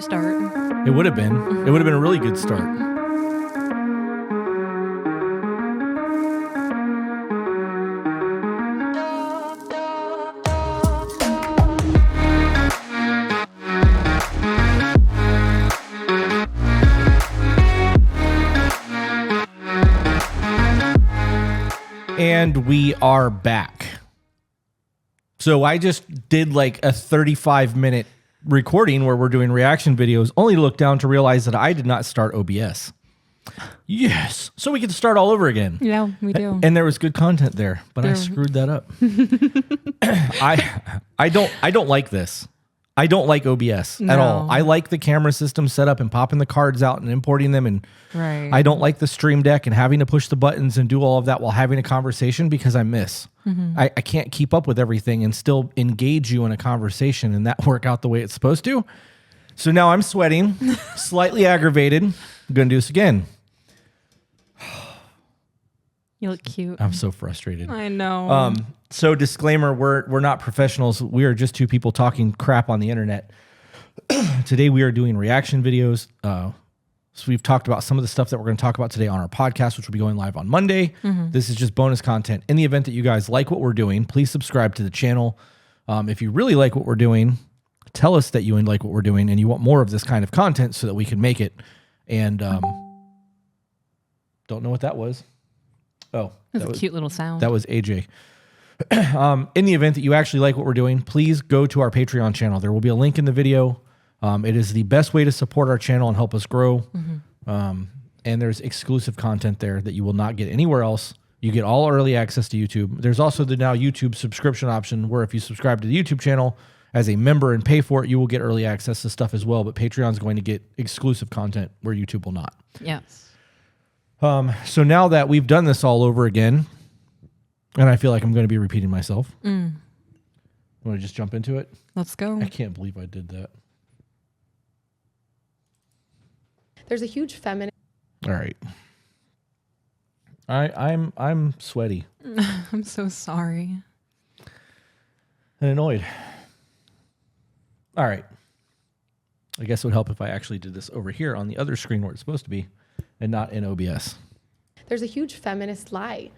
great start. It would have been. It would have been a really good start. And we are back. So I just did like a 35-minute recording where we're doing reaction videos, only to look down to realize that I did not start OBS. Yes. So we get to start all over again. Yeah, we do. And there was good content there, but I screwed that up. I don't like this. I don't like OBS at all. I like the camera system set up and popping the cards out and importing them. And I don't like the Stream Deck and having to push the buttons and do all of that while having a conversation because I miss. I can't keep up with everything and still engage you in a conversation and that work out the way it's supposed to. So now I'm sweating, slightly aggravated. I'm going to do this again. You look cute. I'm so frustrated. I know. So disclaimer, we're not professionals. We are just two people talking crap on the internet. Today we are doing reaction videos. So we've talked about some of the stuff that we're going to talk about today on our podcast, which will be going live on Monday. This is just bonus content. In the event that you guys like what we're doing, please subscribe to the channel. If you really like what we're doing, tell us that you like what we're doing and you want more of this kind of content so that we can make it. And don't know what that was. Oh, that was a cute little sound. That was AJ. In the event that you actually like what we're doing, please go to our Patreon channel. There will be a link in the video. It is the best way to support our channel and help us grow. And there's exclusive content there that you will not get anywhere else. You get all early access to YouTube. There's also the now YouTube subscription option where if you subscribe to the YouTube channel as a member and pay for it, you will get early access to stuff as well. But Patreon's going to get exclusive content where YouTube will not. Yes. So now that we've done this all over again, and I feel like I'm going to be repeating myself. Want to just jump into it? Let's go. I can't believe I did that. There's a huge feminist. All right. I'm sweaty. I'm so sorry. And annoyed. All right. I guess it would help if I actually did this over here on the other screen where it's supposed to be and not in OBS. There's a huge feminist lie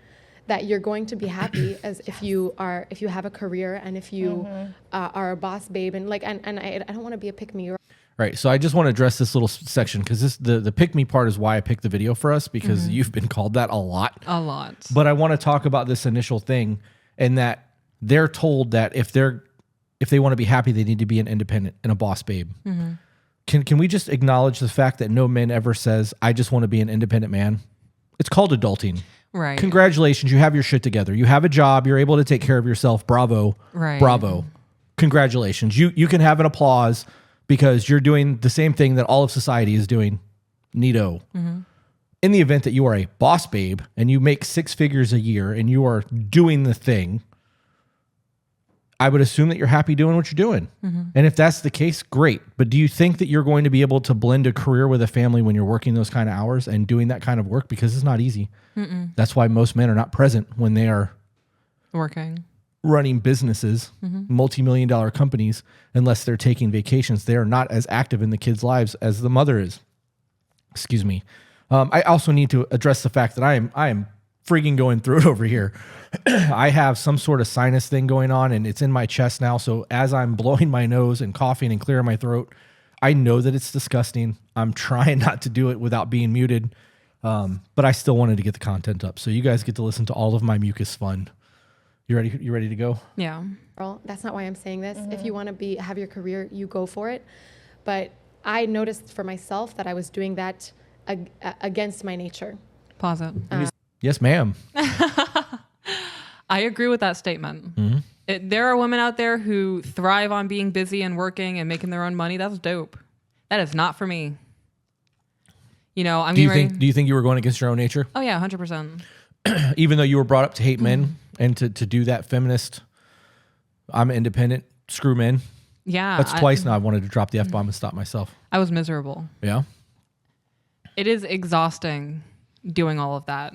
that you're going to be happy as if you have a career and if you are a boss babe and I don't want to be a pick me. Right. So I just want to address this little section because the pick me part is why I picked the video for us because you've been called that a lot. A lot. But I want to talk about this initial thing and that they're told that if they want to be happy, they need to be an independent and a boss babe. Can we just acknowledge the fact that no man ever says, I just want to be an independent man? It's called adulting. Right. Congratulations. You have your shit together. You have a job. You're able to take care of yourself. Bravo. Right. Bravo. Congratulations. You can have an applause because you're doing the same thing that all of society is doing. Neato. In the event that you are a boss babe and you make 6 figures a year and you are doing the thing, I would assume that you're happy doing what you're doing. And if that's the case, great. But do you think that you're going to be able to blend a career with a family when you're working those kind of hours and doing that kind of work? Because it's not easy. That's why most men are not present when they are working, running businesses, multi-million-dollar companies, unless they're taking vacations. They are not as active in the kids' lives as the mother is. Excuse me. I also need to address the fact that I am freaking going through it over here. I have some sort of sinus thing going on and it's in my chest now. So as I'm blowing my nose and coughing and clearing my throat, I know that it's disgusting. I'm trying not to do it without being muted. But I still wanted to get the content up. So you guys get to listen to all of my mucus fun. You ready? You ready to go? Yeah. Girl, that's not why I'm saying this. If you want to have your career, you go for it. But I noticed for myself that I was doing that against my nature. Pause it. Yes, ma'am. I agree with that statement. There are women out there who thrive on being busy and working and making their own money. That's dope. That is not for me. You know, Do you think you were going against your own nature? Oh yeah, 100%. Even though you were brought up to hate men and to do that feminist, I'm independent, screw men. Yeah. That's twice now I wanted to drop the F-bomb and stop myself. I was miserable. Yeah. It is exhausting doing all of that.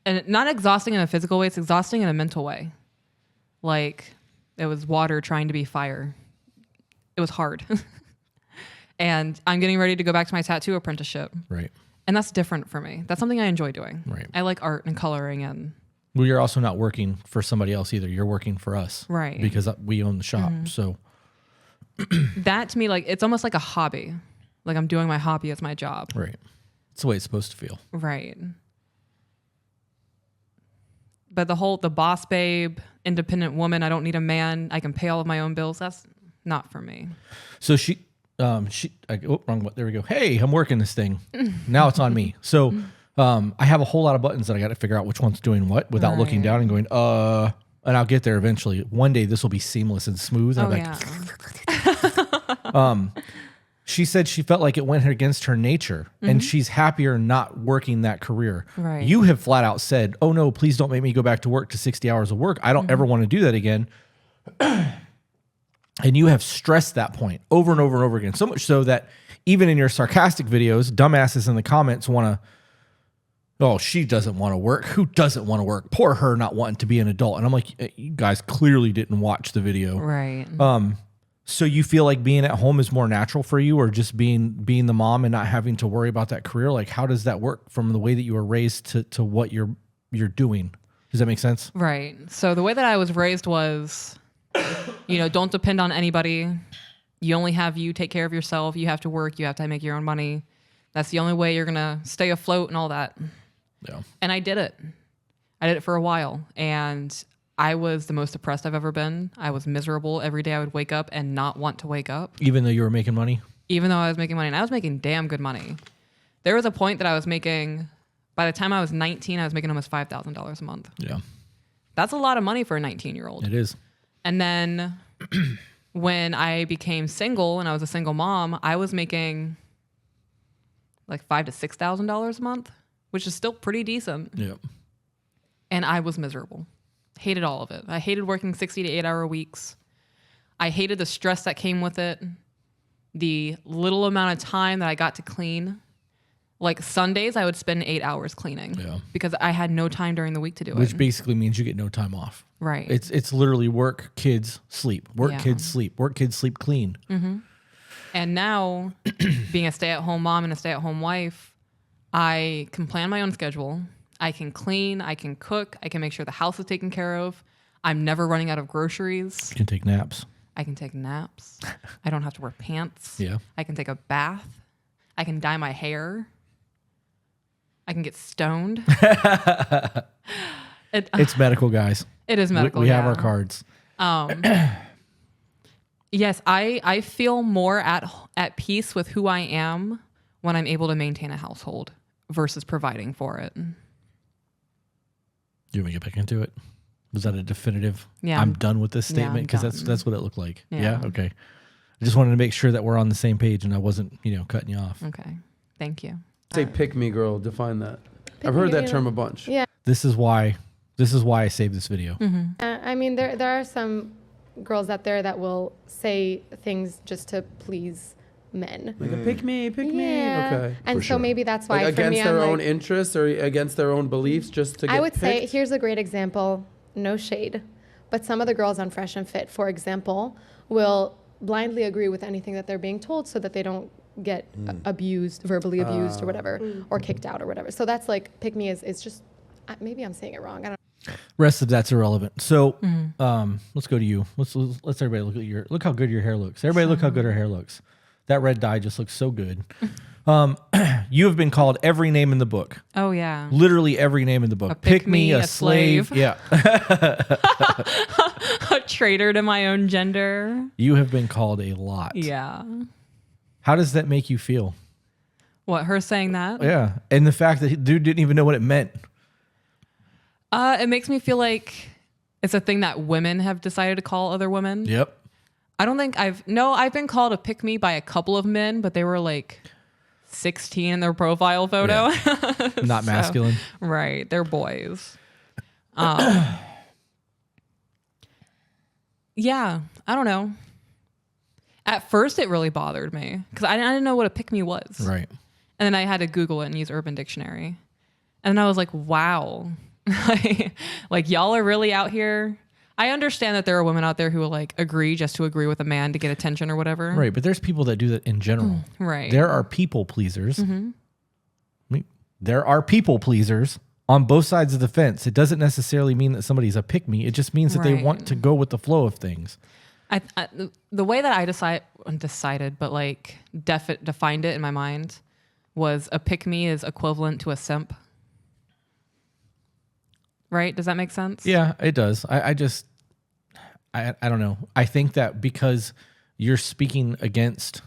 And not exhausting in a physical way, it's exhausting in a mental way. Like, it was water trying to be fire. It was hard. And I'm getting ready to go back to my tattoo apprenticeship. Right. And that's different for me. That's something I enjoy doing. Right. I like art and coloring and. Well, you're also not working for somebody else either. You're working for us. Right. Because we own the shop. So that to me, like, it's almost like a hobby. Like I'm doing my hobby as my job. right. It's the way it's supposed to feel. Right. But the boss babe, independent woman, I don't need a man, I can pay all of my own bills, that's not for me. So wrong button. There we go. Hey, I'm working this thing. Now it's on me. So I have a whole lot of buttons that I got to figure out which one's doing what without looking down and going, and I'll get there eventually. One day this will be seamless and smooth. And she said she felt like it went against her nature and she's happier not working that career. Right. You have flat out said, oh no, please don't make me go back to work to 60 hours of work. I don't ever want to do that again. And you have stressed that point over and over and over again. So much so that even in your sarcastic videos, dumbasses in the comments want to, oh, she doesn't want to work. Who doesn't want to work? Poor her not wanting to be an adult. And I'm like, you guys clearly didn't watch the video. Right. So you feel like being at home is more natural for you, or just being the mom and not having to worry about that career? Like, how does that work from the way that you were raised to what you're doing? Does that make sense? Right. So the way that I was raised was, don't depend on anybody. You only have you, take care of yourself. You have to work. You have to make your own money. That's the only way you're going to stay afloat and all that. Yeah. And I did it. I did it for a while. And I was the most depressed I've ever been. I was miserable. Every day I would wake up and not want to wake up. Even though you were making money? Even though I was making money. And I was making damn good money. There was a point that I was making, by the time I was 19, I was making almost $5,000 a month. Yeah. That's a lot of money for a 19-year-old. It is. And then when I became single and I was a single mom, I was making like $5,000 to $6,000 a month, which is still pretty decent. Yeah. And I was miserable. Hated all of it. I hated working 60 to 8-hour weeks. I hated the stress that came with it. The little amount of time that I got to clean. Like Sundays, I would spend 8 hours cleaning. Yeah. Because I had no time during the week to do it. Which basically means you get no time off. Right. It's literally work, kids, sleep. Work, Yeah. kids, sleep. Work, kids, sleep, clean. Mm-hmm. And now, being a stay-at-home mom and a stay-at-home wife, I can plan my own schedule. I can clean. I can cook. I can make sure the house is taken care of. I'm never running out of groceries. You can take naps. I can take naps. I don't have to wear pants. Yeah. I can take a bath. I can dye my hair. I can get stoned. It's medical, guys. It is medical. We have yeah. our cards. Yes, I feel more at peace with who I am when I'm able to maintain a household versus providing for it. Do you want me to get back into it? Was that a definitive? Yeah. I'm done with this Yeah, statement, I'm because done. that's what it looked like. Yeah. Yeah. Okay. I just wanted to make sure that we're on the same page and I wasn't, cutting you off. Okay. Thank you. Say pick me girl, define that. Pick I've heard me, that you term know. a bunch. Yeah. This is why I saved this video. I mean, there are some girls out there that will say things just to please men. Like a pick me. Yeah. Okay. And For so sure. maybe that's why Like for me, against their I'm own like, interests or against their own beliefs, just to get I would say, picked? here's a great example, no shade, but some of the girls on Fresh and Fit, for example, will blindly agree with anything that they're being told so that they don't get abused, verbally abused or whatever, or kicked out or whatever. So that's like, pick me is just, maybe I'm saying it wrong. I don't Rest of that's irrelevant. So, let's go to you. Let's everybody look how good your hair looks. Everybody look how good her hair looks. That red dye just looks so good. You have been called every name in the book. Oh, yeah. Literally every name in the book. A pick me, a a slave. slave. Yeah. A traitor to my own gender. You have been called a lot. Yeah. How does that make you feel? What, her saying that? Yeah. And the fact that dude didn't even know what it meant. It makes me feel like it's a thing that women have decided to call other women. Yep. I don't think I've been called a pick me by a couple of men, but they were like 16 in their profile photo. Not So, masculine. right. They're boys. Yeah. I don't know. At first it really bothered me because I didn't know what a pick me was. Right. And then I had to Google it and use Urban Dictionary. And I was like, wow. Like y'all are really out here. I understand that there are women out there who will like agree just to agree with a man to get attention or whatever. Right, but there's people that do that in general. Right. There are people pleasers. There are people pleasers on both sides of the fence. It doesn't necessarily mean that somebody's a pick-me. It just means that they Right. want to go with the flow of things. I the way that I decided, but like defined it in my mind was a pick me is equivalent to a simp. Right? Does that make sense? Yeah, it does. I don't know. I think that because you're speaking against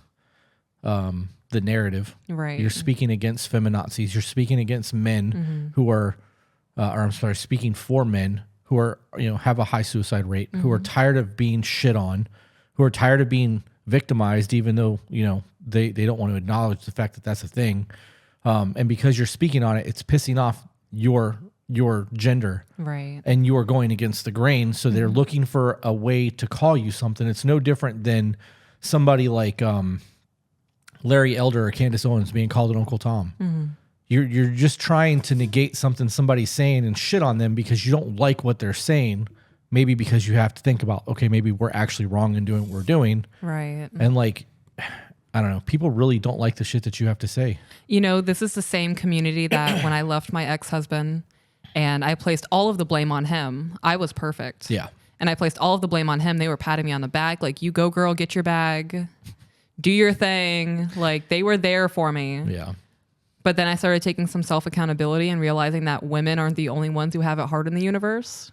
the narrative, Right. you're speaking against feminazis, you're speaking against men who are, speaking for men who are, have a high suicide rate, who are tired of being shit on, who are tired of being victimized, even though, they don't want to acknowledge the fact that that's a thing. And because you're speaking on it, it's pissing off your gender. Right. And you are going against the grain. So they're looking for a way to call you something. It's no different than somebody like Larry Elder or Candace Owens being called an Uncle Tom. You're just trying to negate something somebody's saying and shit on them because you don't like what they're saying. Maybe because you have to think about, okay, maybe we're actually wrong in doing what we're doing. Right. And like, I don't know, people really don't like the shit that you have to say. This is the same community that when I left my ex-husband and I placed all of the blame on him, I was perfect. Yeah. And I placed all of the blame on him. They were patting me on the back, like, you go, girl, get your bag, do your thing. Like, they were there for me. Yeah. But then I started taking some self-accountability and realizing that women aren't the only ones who have it hard in the universe.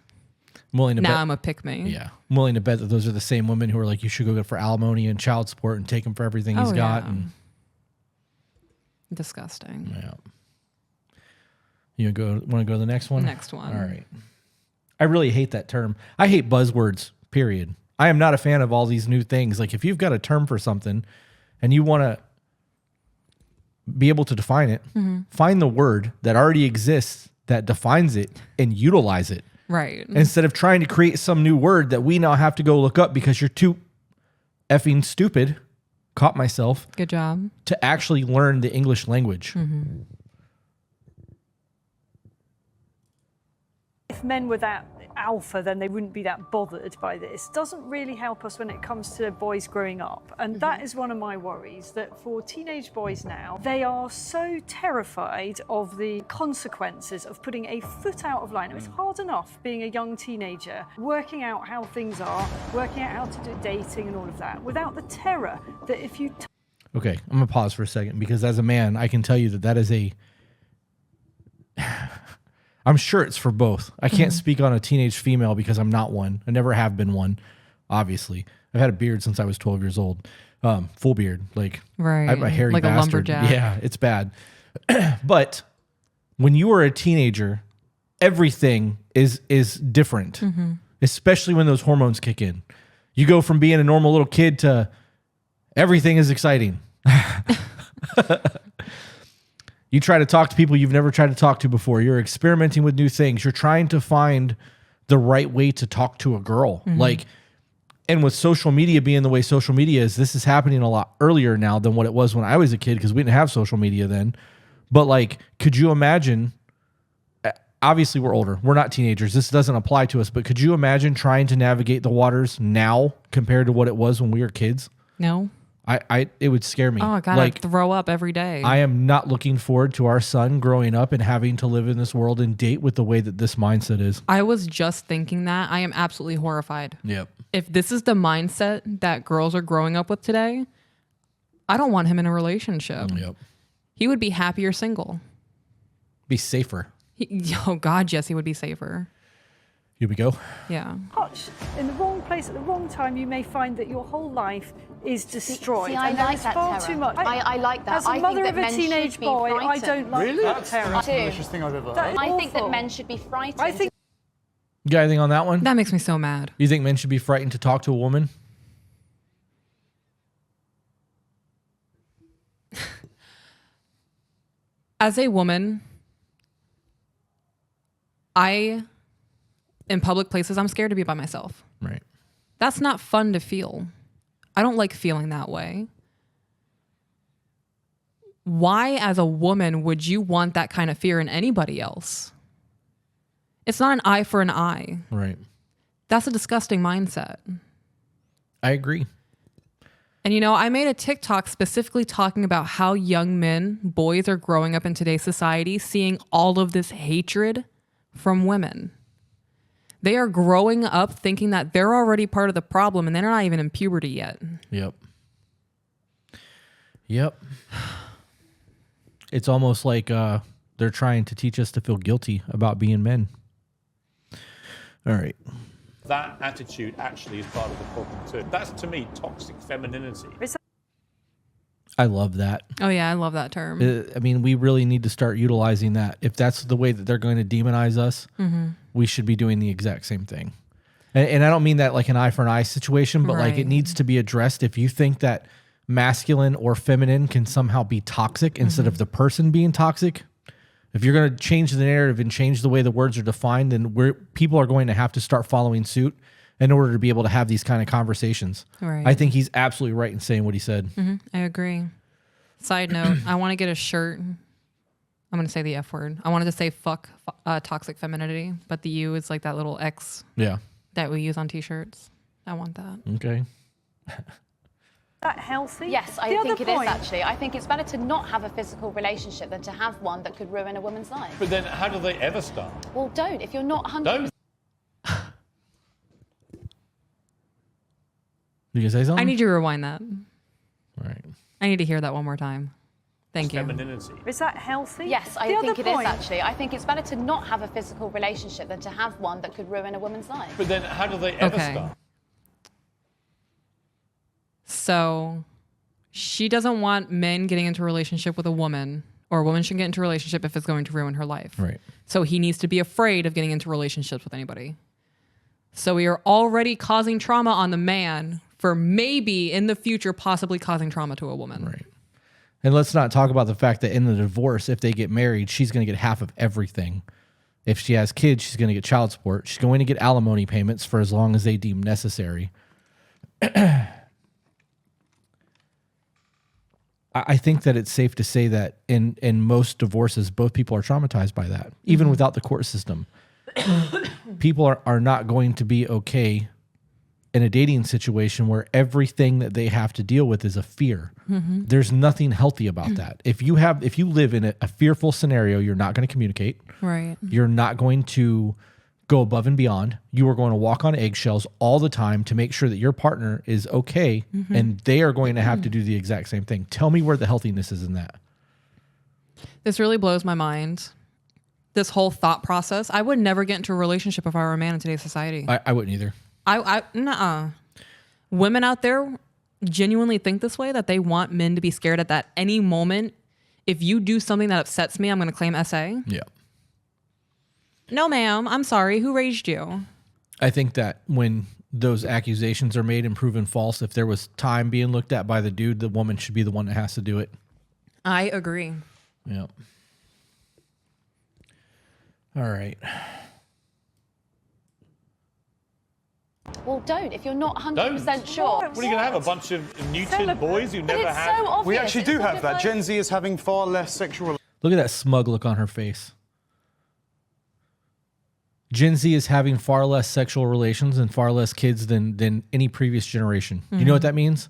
I'm willing to Now bet, I'm a pick-me. yeah. I'm willing to bet that those are the same women who are like, you should go get for alimony and child support and take him for everything he's got. Yeah. And Disgusting. yeah. You want to go to the next one? Next one. All right. I really hate that term. I hate buzzwords, period. I am not a fan of all these new things. Like if you've got a term for something and you want to be able to define it, find the word that already exists that defines it and utilize it. Right. Instead of trying to create some new word that we now have to go look up because you're too effing stupid, caught myself, Good job. to actually learn the English language. If men were that alpha, then they wouldn't be that bothered by this. Doesn't really help us when it comes to boys growing up. And that is one of my worries, that for teenage boys now, they are so terrified of the consequences of putting a foot out of line. It's hard enough being a young teenager, working out how things are, working out how to do dating and all of that, without the terror that if you... Okay, I'm going to pause for a second because as a man, I can tell you that that is a... I'm sure it's for both. I can't speak on a teenage female because I'm not one. I never have been one, obviously. I've had a beard since I was 12 years old. Full beard. Like, Right. I'm a hairy Like a bastard. lumberjack. Yeah, it's bad. But when you are a teenager, everything is different, especially when those hormones kick in. You go from being a normal little kid to everything is exciting. You try to talk to people you've never tried to talk to before. You're experimenting with new things. You're trying to find the right way to talk to a girl. And with social media being the way social media is, this is happening a lot earlier now than what it was when I was a kid because we didn't have social media then. But like, could you imagine, obviously we're older. We're not teenagers. This doesn't apply to us. But could you imagine trying to navigate the waters now compared to what it was when we were kids? No. It would scare me. Oh, I gotta throw up every day. I am not looking forward to our son growing up and having to live in this world and date with the way that this mindset is. I was just thinking that. I am absolutely horrified. Yep. If this is the mindset that girls are growing up with today, I don't want him in a relationship. Yep. He would be happier single. Be safer. Oh God, yes, he would be safer. Here we go. Yeah. touch in the wrong place at the wrong time, you may find that your whole life is destroyed. See, I and there like is that far terror. too much. I like that. As a I think mother that of a men should teenage be boy, I frightened. don't like Really? that That's the terror. most Too. malicious thing I've ever heard. I think that Awful. men should be frightened. I think You got anything on that one? That makes me so mad. You think men should be frightened to talk to a woman? As a woman, in public places, I'm scared to be by myself. Right. That's not fun to feel. I don't like feeling that way. Why, as a woman, would you want that kind of fear in anybody else? It's not an eye for an eye. Right. That's a disgusting mindset. I agree. And I made a TikTok specifically talking about how young men, boys are growing up in today's society, seeing all of this hatred from women. They are growing up thinking that they're already part of the problem and they're not even in puberty yet. Yep. It's almost like they're trying to teach us to feel guilty about being men. All right. That attitude actually is part of the problem too. That's, to me, toxic femininity. I love that. Oh, yeah, I love that term. I mean, we really need to start utilizing that. If that's the way that they're going to demonize us, we should be doing the exact same thing. And I don't mean that like an eye for an eye situation, but like it needs to be addressed. If you think that masculine or feminine can somehow be toxic instead of the person being toxic, if you're going to change the narrative and change the way the words are defined, then people are going to have to start following suit in order to be able to have these kind of conversations. Right. I think he's absolutely right in saying what he said. I agree. Side note, I want to get a shirt. I'm going to say the F word. I wanted to say fuck toxic femininity, but the U is like that little X that we use on t-shirts. I want that. Okay. That healthy? Yes, I think it is actually. I think it's better to not have a physical relationship than to have one that could ruin a woman's life. But then how do they ever start? Well, don't. If you're not 100%. Don't. You gonna say something? I need you to rewind that. All right. I need to hear that one more time. Thank you. Femininity. Is that healthy? Yes, I think it is actually. I think it's better to not have a physical relationship than to have one that could ruin a woman's life. But then how do they ever start? So she doesn't want men getting into a relationship with a woman, or a woman shouldn't get into a relationship if it's going to ruin her life. Right. So he needs to be afraid of getting into relationships with anybody. So we are already causing trauma on the man for maybe in the future possibly causing trauma to a woman. Right. And let's not talk about the fact that in the divorce, if they get married, she's going to get half of everything. If she has kids, she's going to get child support. She's going to get alimony payments for as long as they deem necessary. I think that it's safe to say that in most divorces, both people are traumatized by that, even without the court system. People are not going to be okay in a dating situation where everything that they have to deal with is a fear. There's nothing healthy about that. If you live in a fearful scenario, you're not going to communicate. Right. You're not going to go above and beyond. You are going to walk on eggshells all the time to make sure that your partner is okay, and they are going to have to do the exact same thing. Tell me where the healthiness is in that. This really blows my mind. This whole thought process. I would never get into a relationship if I were a man in today's society. I wouldn't either. Nuh-uh. Women out there genuinely think this way, that they want men to be scared at that any moment. If you do something that upsets me, I'm going to claim SA. Yeah. No, ma'am. I'm sorry. Who raised you? I think that when those accusations are made and proven false, if there was time being looked at by the dude, the woman should be the one that has to do it. I agree. Yeah. All right. Well, don't. If you're not 100% sure. What are you going to have? A bunch of mutant boys who But never it's had? so obvious. We actually It's do sort have of that. like- Gen Z is having far less sexual. Look at that smug look on her face. Gen Z is having far less sexual relations and far less kids than any previous generation. You know what that means?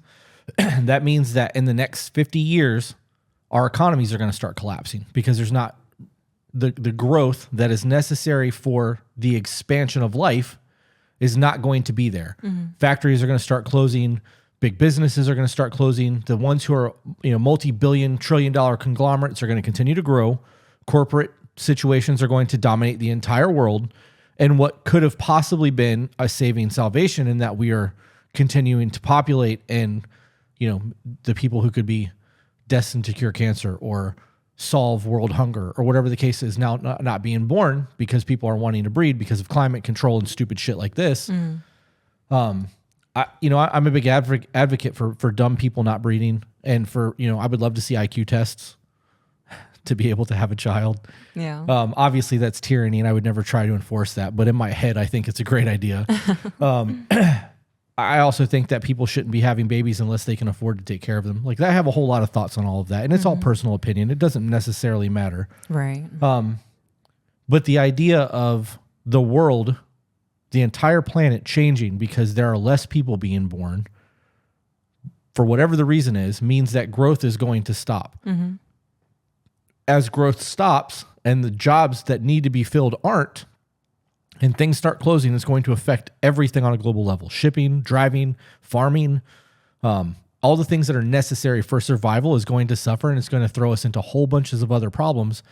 That means that in the next 50 years, our economies are going to start collapsing because there's not the growth that is necessary for the expansion of life is not going to be there. Factories are going to start closing. Big businesses are going to start closing. The ones who are, multi-billion, trillion-dollar conglomerates are going to continue to grow. Corporate situations are going to dominate the entire world. And what could have possibly been a saving salvation in that we are continuing to populate and, the people who could be destined to cure cancer or solve world hunger or whatever the case is now not being born because people are wanting to breed because of climate control and stupid shit like this. I'm a big advocate for dumb people not breeding and for, I would love to see IQ tests to be able to have a child. Yeah. Obviously that's tyranny and I would never try to enforce that, but in my head, I think it's a great idea. I also think that people shouldn't be having babies unless they can afford to take care of them. Like I have a whole lot of thoughts on all of that and it's all personal opinion. It doesn't necessarily matter. Right. But the idea of the world the entire planet changing because there are less people being born, for whatever the reason is, means that growth is going to stop. As growth stops and the jobs that need to be filled aren't, and things start closing, it's going to affect everything on a global level. Shipping, driving, farming, all the things that are necessary for survival is going to suffer, and it's going to throw us into whole bunches of other problems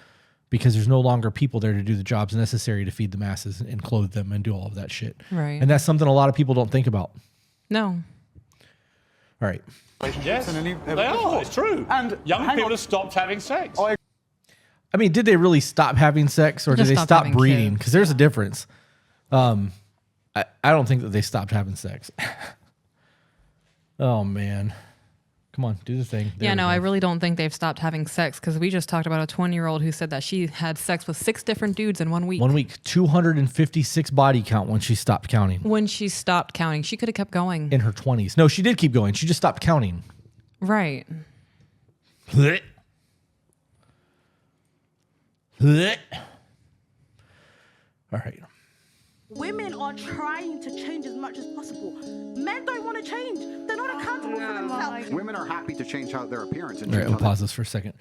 because there's no longer people there to do the jobs necessary to feed the masses and clothe them and do all of that shit. Right. And that's something a lot of people don't think about. No. All right. Yes, than any ever they are. before. It's true. And Young hang people on. have stopped having sex. I mean, did they really stop having sex, or did Just they stopped stop having breeding? kids. Because there's a difference. I don't think that they stopped having sex. Oh, man. Come on, do the thing. There Yeah, we no, go. I really don't think they've stopped having sex, because we just talked about a 20-year-old who said that she had sex with 6 different dudes in 1 week. 1 week, 256 body count when she stopped counting When she stopped counting, she could have kept going. in her 20s. No, she did keep going. She just stopped counting. Right. Blech. Blech. All right. Women are trying to change as much as possible. Men don't want to change. They're not accountable for themselves. Women are happy to change how their appearance and All right, change we'll how pause this for a second.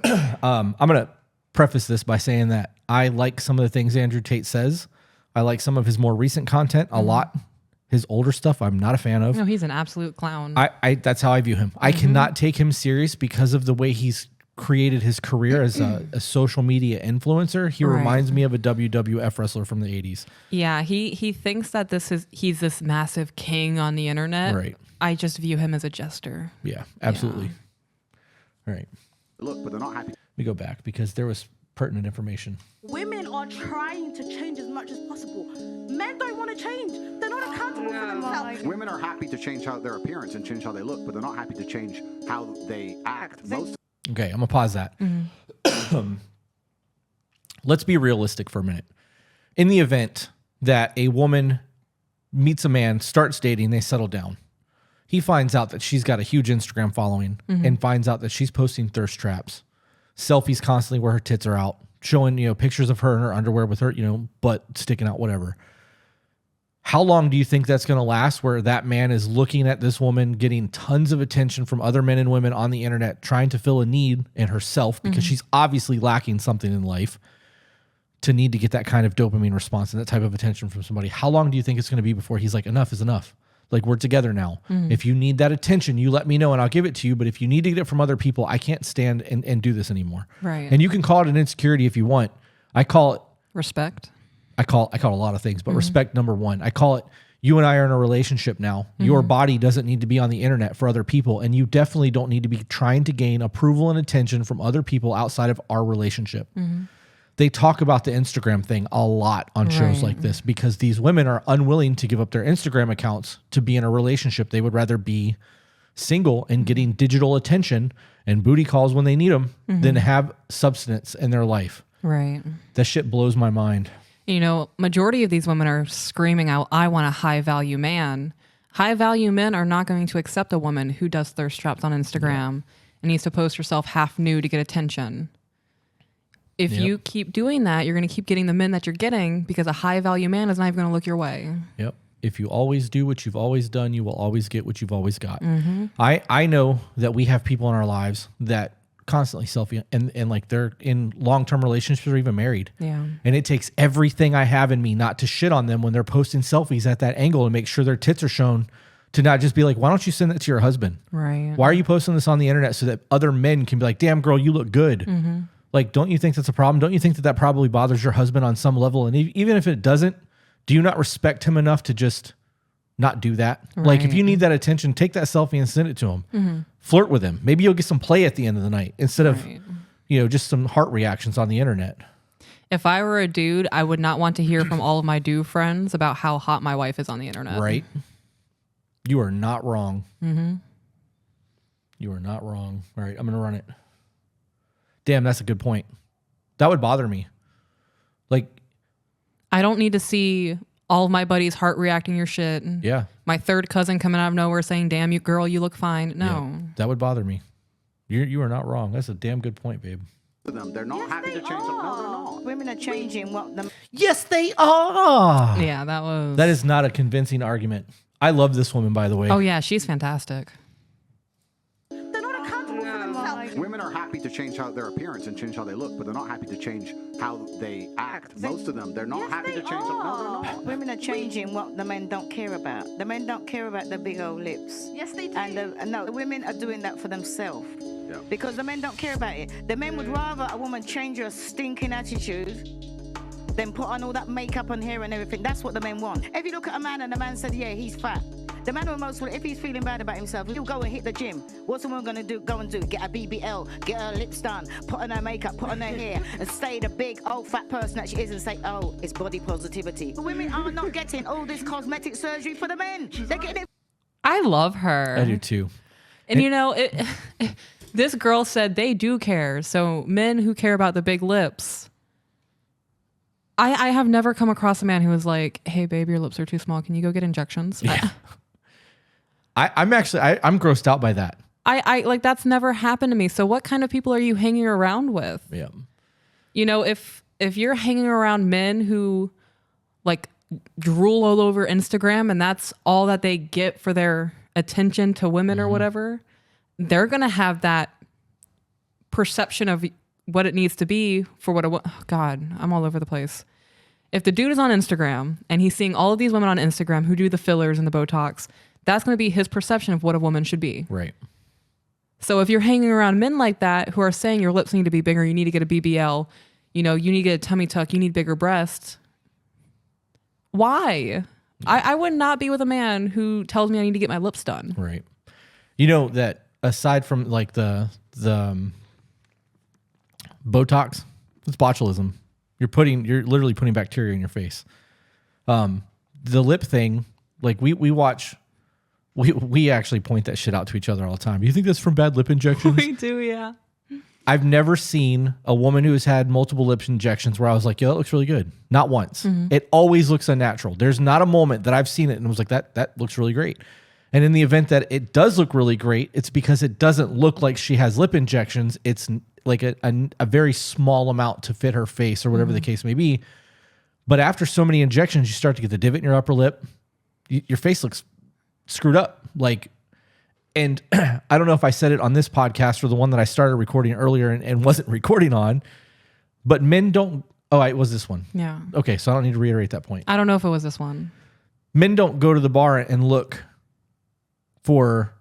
I'm going to preface this by saying that I like some of the things Andrew Tate says. I like some of his more recent content a lot. His older stuff, I'm not a fan of. No, he's an absolute clown. I that's how I view him. I cannot take him serious because of the way he's created his career as a social media influencer. He Right. reminds me of a WWF wrestler from the 80s. Yeah, he thinks that he's this massive king on the internet. Right. I just view him as a jester. Yeah, absolutely. All right. look, but they're not happy. Let me go back because there was pertinent information. Women are trying to change as much as possible. Men don't want to change. They're not accountable for themselves. Women are happy to change how their appearance and change how they look, but they're not happy to change how they act. Most Okay, I'm going to pause that. Let's be realistic for a minute. In the event that a woman meets a man, starts dating, they settle down. He finds out that she's got a huge Instagram following and finds out that she's posting thirst traps, selfies constantly where her tits are out, showing, pictures of her in her underwear with her, butt sticking out, whatever. How long do you think that's going to last where that man is looking at this woman, getting tons of attention from other men and women on the internet, trying to fill a need in herself because she's obviously lacking something in life to need to get that kind of dopamine response and that type of attention from somebody? How long do you think it's going to be before he's like, enough is enough? Like, we're together now. If you need that attention, you let me know and I'll give it to you. But if you need to get it from other people, I can't stand and do this anymore. Right. And you can call it an insecurity if you want. I call it Respect. I call it a lot of things, but respect number one. I call it, you and I are in a relationship now. Your body doesn't need to be on the internet for other people, and you definitely don't need to be trying to gain approval and attention from other people outside of our relationship. They talk about the Instagram thing a lot on shows like this because these women are unwilling to give up their Instagram accounts to be in a relationship. They would rather be single and getting digital attention and booty calls when they need them than have substance in their life. Right. That shit blows my mind. Majority of these women are screaming out, I want a high value man. High value men are not going to accept a woman who does thirst traps on Instagram and needs to post herself half nude to get attention. If you keep doing that, you're going to keep getting the men that you're getting because a high value man is not even going to look your way. Yep. If you always do what you've always done, you will always get what you've always got. I know that we have people in our lives that constantly selfie and like they're in long-term relationships or even married. Yeah. And it takes everything I have in me not to shit on them when they're posting selfies at that angle and make sure their tits are shown, to not just be like, why don't you send that to your husband? Right. Why are you posting this on the internet so that other men can be like, damn girl, you look good. Like, don't you think that's a problem? Don't you think that probably bothers your husband on some level? And even if it doesn't, do you not respect him enough to just not do that? Like, if you need that attention, take that selfie and send it to him. Flirt with him. Maybe you'll get some play at the end of the night instead of, just some heart reactions on the internet. If I were a dude, I would not want to hear from all of my dude friends about how hot my wife is on the internet. Right? You are not wrong. You are not wrong. All right, I'm going to run it. Damn, that's a good point. That would bother me. Like, I don't need to see all of my buddies heart reacting your shit. yeah. My third cousin coming out of nowhere saying, damn, you girl, you look fine. No. Yeah, that would bother me. You are not wrong. That's a damn good point, babe. them. They're not Yes, happy they to change them. No, they're are. not. Women are changing what the Yes, they are. Yeah, that was. That is not a convincing argument. I love this woman, by the way. Oh yeah, she's fantastic. they're not accountable for themselves. Women are happy to change how their appearance and change how they look, but they're not happy to change how they act. Most of them, they're not Yes, happy they to change them. No, they're are. not. Women are changing what the men don't care about. The men don't care about the big old lips. Yes, they do. And no, the women are doing that for themselves. Yeah. Because the men don't care about it. The men would rather a woman change her stinking attitude than put on all that makeup and hair and everything. That's what the men want. If you look at a man and the man said, yeah, he's fat. The man will if he's feeling bad about himself, he'll go and hit the gym. What's the woman going to do? Go and do? Get a BBL, get her lips done, put on her makeup, put on her hair, and stay the big old fat person that she is and say, oh, it's body positivity. The women are not getting all this cosmetic surgery for the men. They're getting it. I love her. I do too. And you know, this girl said they do care. So men who care about the big lips. I have never come across a man who was like, hey babe, your lips are too small. Can you go get injections? Yeah. I'm grossed out by that. I like that's never happened to me. So what kind of people are you hanging around with? Yeah. You know, if you're hanging around men who like drool all over Instagram and that's all that they get for their attention to women or whatever, they're going to have that perception of what it needs to be for what God, I'm all over the place. If the dude is on Instagram and he's seeing all of these women on Instagram who do the fillers and the Botox, that's going to be his perception of what a woman should be. Right. So if you're hanging around men like that who are saying your lips need to be bigger, you need to get a BBL, you know, you need to get a tummy tuck, you need bigger breasts. Why? I would not be with a man who tells me I need to get my lips done. Right. You know that aside from like the Botox, it's botulism. You're literally putting bacteria in your face. The lip thing, like we actually point that shit out to each other all the time. You think that's from bad lip injections? We do, yeah. I've never seen a woman who has had multiple lip injections where I was like, yo, that looks really good. Not once. It always looks unnatural. There's not a moment that I've seen it and was like, that looks really great. And in the event that it does look really great, it's because it doesn't look like she has lip injections. It's like a very small amount to fit her face or whatever the case may be. But after so many injections, you start to get the divot in your upper lip. Your face looks screwed up. And I don't know if I said it on this podcast or the one that I started recording earlier and wasn't recording on, but men don't. Oh, it was this one. Yeah. Okay, so I don't need to reiterate that point. I don't know if it was this one. Men don't go to the bar and look for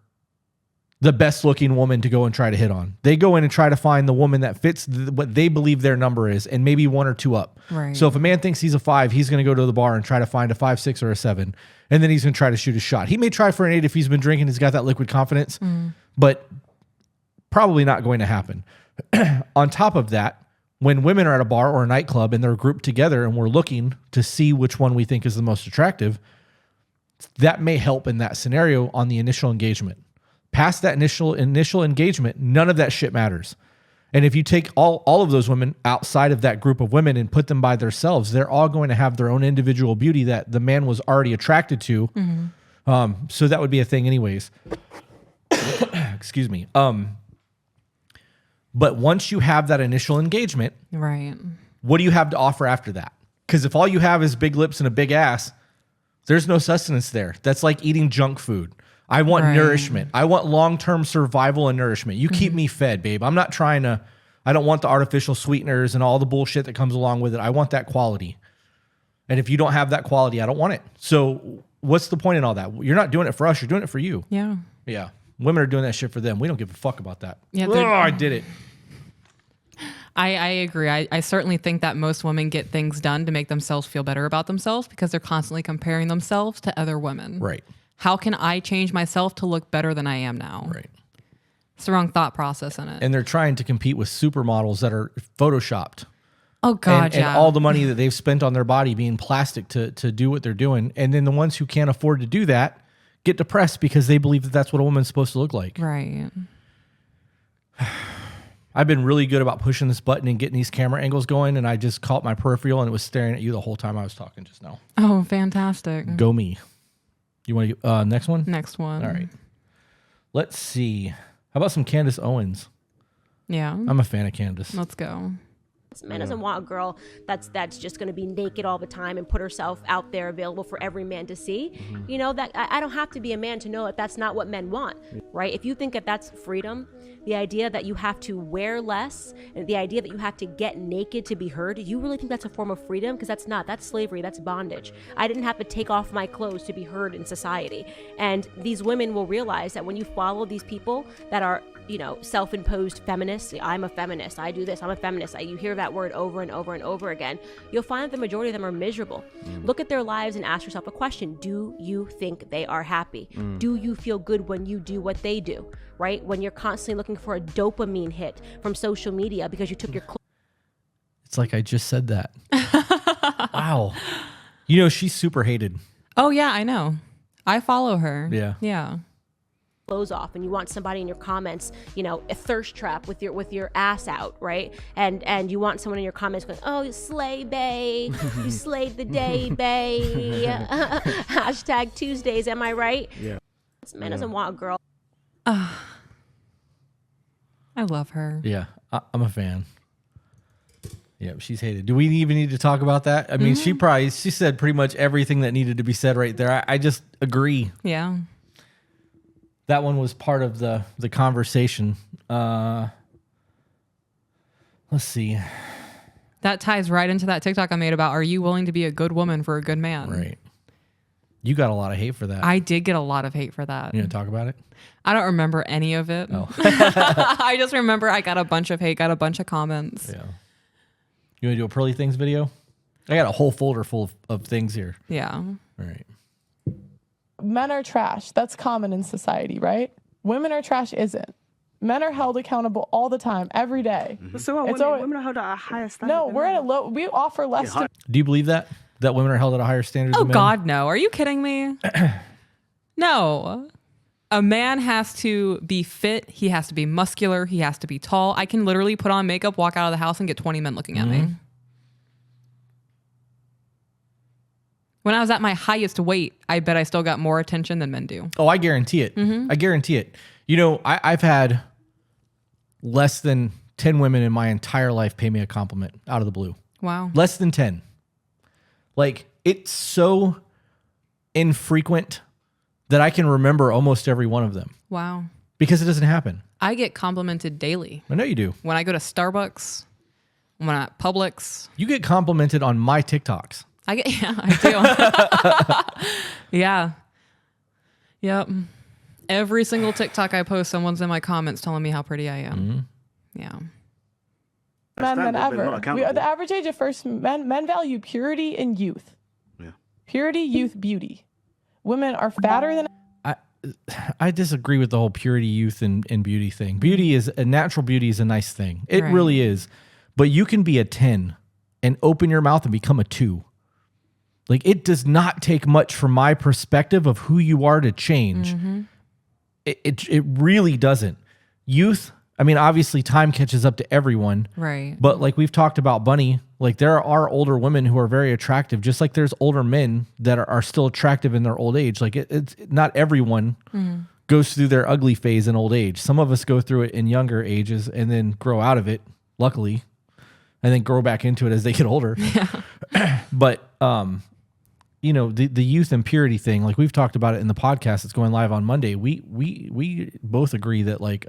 the best looking woman to go and try to hit on. They go in and try to find the woman that fits what they believe their number is and maybe one or two up. Right. So if a man thinks he's a 5, he's going to go to the bar and try to find a 5, 6, or a 7. And then he's going to try to shoot a shot. He may try for an 8 if he's been drinking, he's got that liquid confidence, but probably not going to happen. On top of that, when women are at a bar or a nightclub and they're grouped together and we're looking to see which one we think is the most attractive, that may help in that scenario on the initial engagement. Past that initial engagement, none of that shit matters. And if you take all of those women outside of that group of women and put them by themselves, they're all going to have their own individual beauty that the man was already attracted to. So that would be a thing anyways. Excuse me. But once you have that initial engagement, Right. what do you have to offer after that? Because if all you have is big lips and a big ass, there's no sustenance there. That's like eating junk food. I want nourishment. I want long-term survival and nourishment. You keep me fed, babe. I'm not trying to, I don't want the artificial sweeteners and all the bullshit that comes along with it. I want that quality. And if you don't have that quality, I don't want it. So what's the point in all that? You're not doing it for us. You're doing it for you. Yeah. Yeah. Women are doing that shit for them. We don't give a fuck about that. Yeah, Oh, I did it. I agree. I certainly think that most women get things done to make themselves feel better about themselves because they're constantly comparing themselves to other women. Right. How can I change myself to look better than I am now? Right. It's the wrong thought process in it. And they're trying to compete with supermodels that are photoshopped. Oh God, and all the money that they've spent on their body being plastic to do what they're doing. And then the ones who can't afford to do that get depressed because they believe that that's what a woman's supposed to look like. Right. I've been really good about pushing this button and getting these camera angles going, and I just caught my peripheral and it was staring at you the whole time I was talking just now. Oh, fantastic. Go me. You want to next one? Next one. All right. Let's see. How about some Candace Owens? Yeah. I'm a fan of Candace. Let's go. Man doesn't want a girl that's just going to be naked all the time and put herself out there available for every man to see. You know, that I don't have to be a man to know that that's not what men want, right? If you think that that's freedom, the idea that you have to wear less and the idea that you have to get naked to be heard, you really think that's a form of freedom? Because that's slavery, that's bondage. I didn't have to take off my clothes to be heard in society. And these women will realize that when you follow these people that are, you know, self-imposed feminists, I'm a feminist, I do this, I'm a feminist, you hear that word over and over and over again, you'll find that the majority of them are miserable. Look at their lives and ask yourself a question. Do you think they are happy? Do you feel good when you do what they do, right? When you're constantly looking for a dopamine hit from social media because you took your clothes. It's like I just said that. Wow. You know, she's super hated. Oh, yeah, I know. I follow her. Yeah. Yeah. Clothes off, and you want somebody in your comments, you know, a thirst trap with your ass out, right? And you want someone in your comments going, oh, you slay bae, you slayed the day bae. Hashtag Tuesdays, am I right? Yeah. This man doesn't want a girl. I love her. Yeah, I'm a fan. Yeah, she's hated. Do we even need to talk about that? I mean, she said pretty much everything that needed to be said right there. I just agree. Yeah. That one was part of the conversation. Let's see. That ties right into that TikTok I made about, are you willing to be a good woman for a good man? Right. You got a lot of hate for that. I did get a lot of hate for that. You want to talk about it? I don't remember any of it. Oh. I just remember I got a bunch of hate, got a bunch of comments. Yeah. You want to do a Pearly Things video? I got a whole folder full of things here. Yeah. All right. Men are trash. That's common in society, right? Women are trash isn't. Men are held accountable all the time, every day. So what, women are held at a higher standard. No, we're at a low. We offer less. Do you believe that women are held at a higher standard? Oh than men? God, no. Are you kidding me? No. A man has to be fit. He has to be muscular. He has to be tall. I can literally put on makeup, walk out of the house, and get 20 men looking at me. When I was at my highest weight, I bet I still got more attention than men do. Oh, I guarantee it. I guarantee it. You know, I've had less than 10 women in my entire life pay me a compliment out of the blue. Wow. Less than 10. Like, it's so infrequent that I can remember almost every one of them. Wow. Because it doesn't happen. I get complimented daily. I know you do. When I go to Starbucks, when I'm at Publix. You get complimented on my TikToks. I do. Yeah. Yep. Every single TikTok I post, someone's in my comments telling me how pretty I am. Yeah. Men than ever. The average age of first men value purity and youth. Yeah. Purity, youth, beauty. Women are fatter than. I disagree with the whole purity, youth, and beauty thing. Natural beauty is a nice thing. It really is. But you can be a 10 and open your mouth and become a 2. Like, it does not take much from my perspective of who you are to change. It really doesn't. Youth, I mean, obviously time catches up to everyone. Right. But like we've talked about Bunny, like there are older women who are very attractive, just like there's older men that are still attractive in their old age. Like it's not everyone goes through their ugly phase in old age. Some of us go through it in younger ages and then grow out of it, luckily, and then grow back into it as they get older. Yeah. But, you know, the youth and purity thing, like we've talked about it in the podcast that's going live on Monday. We both agree that like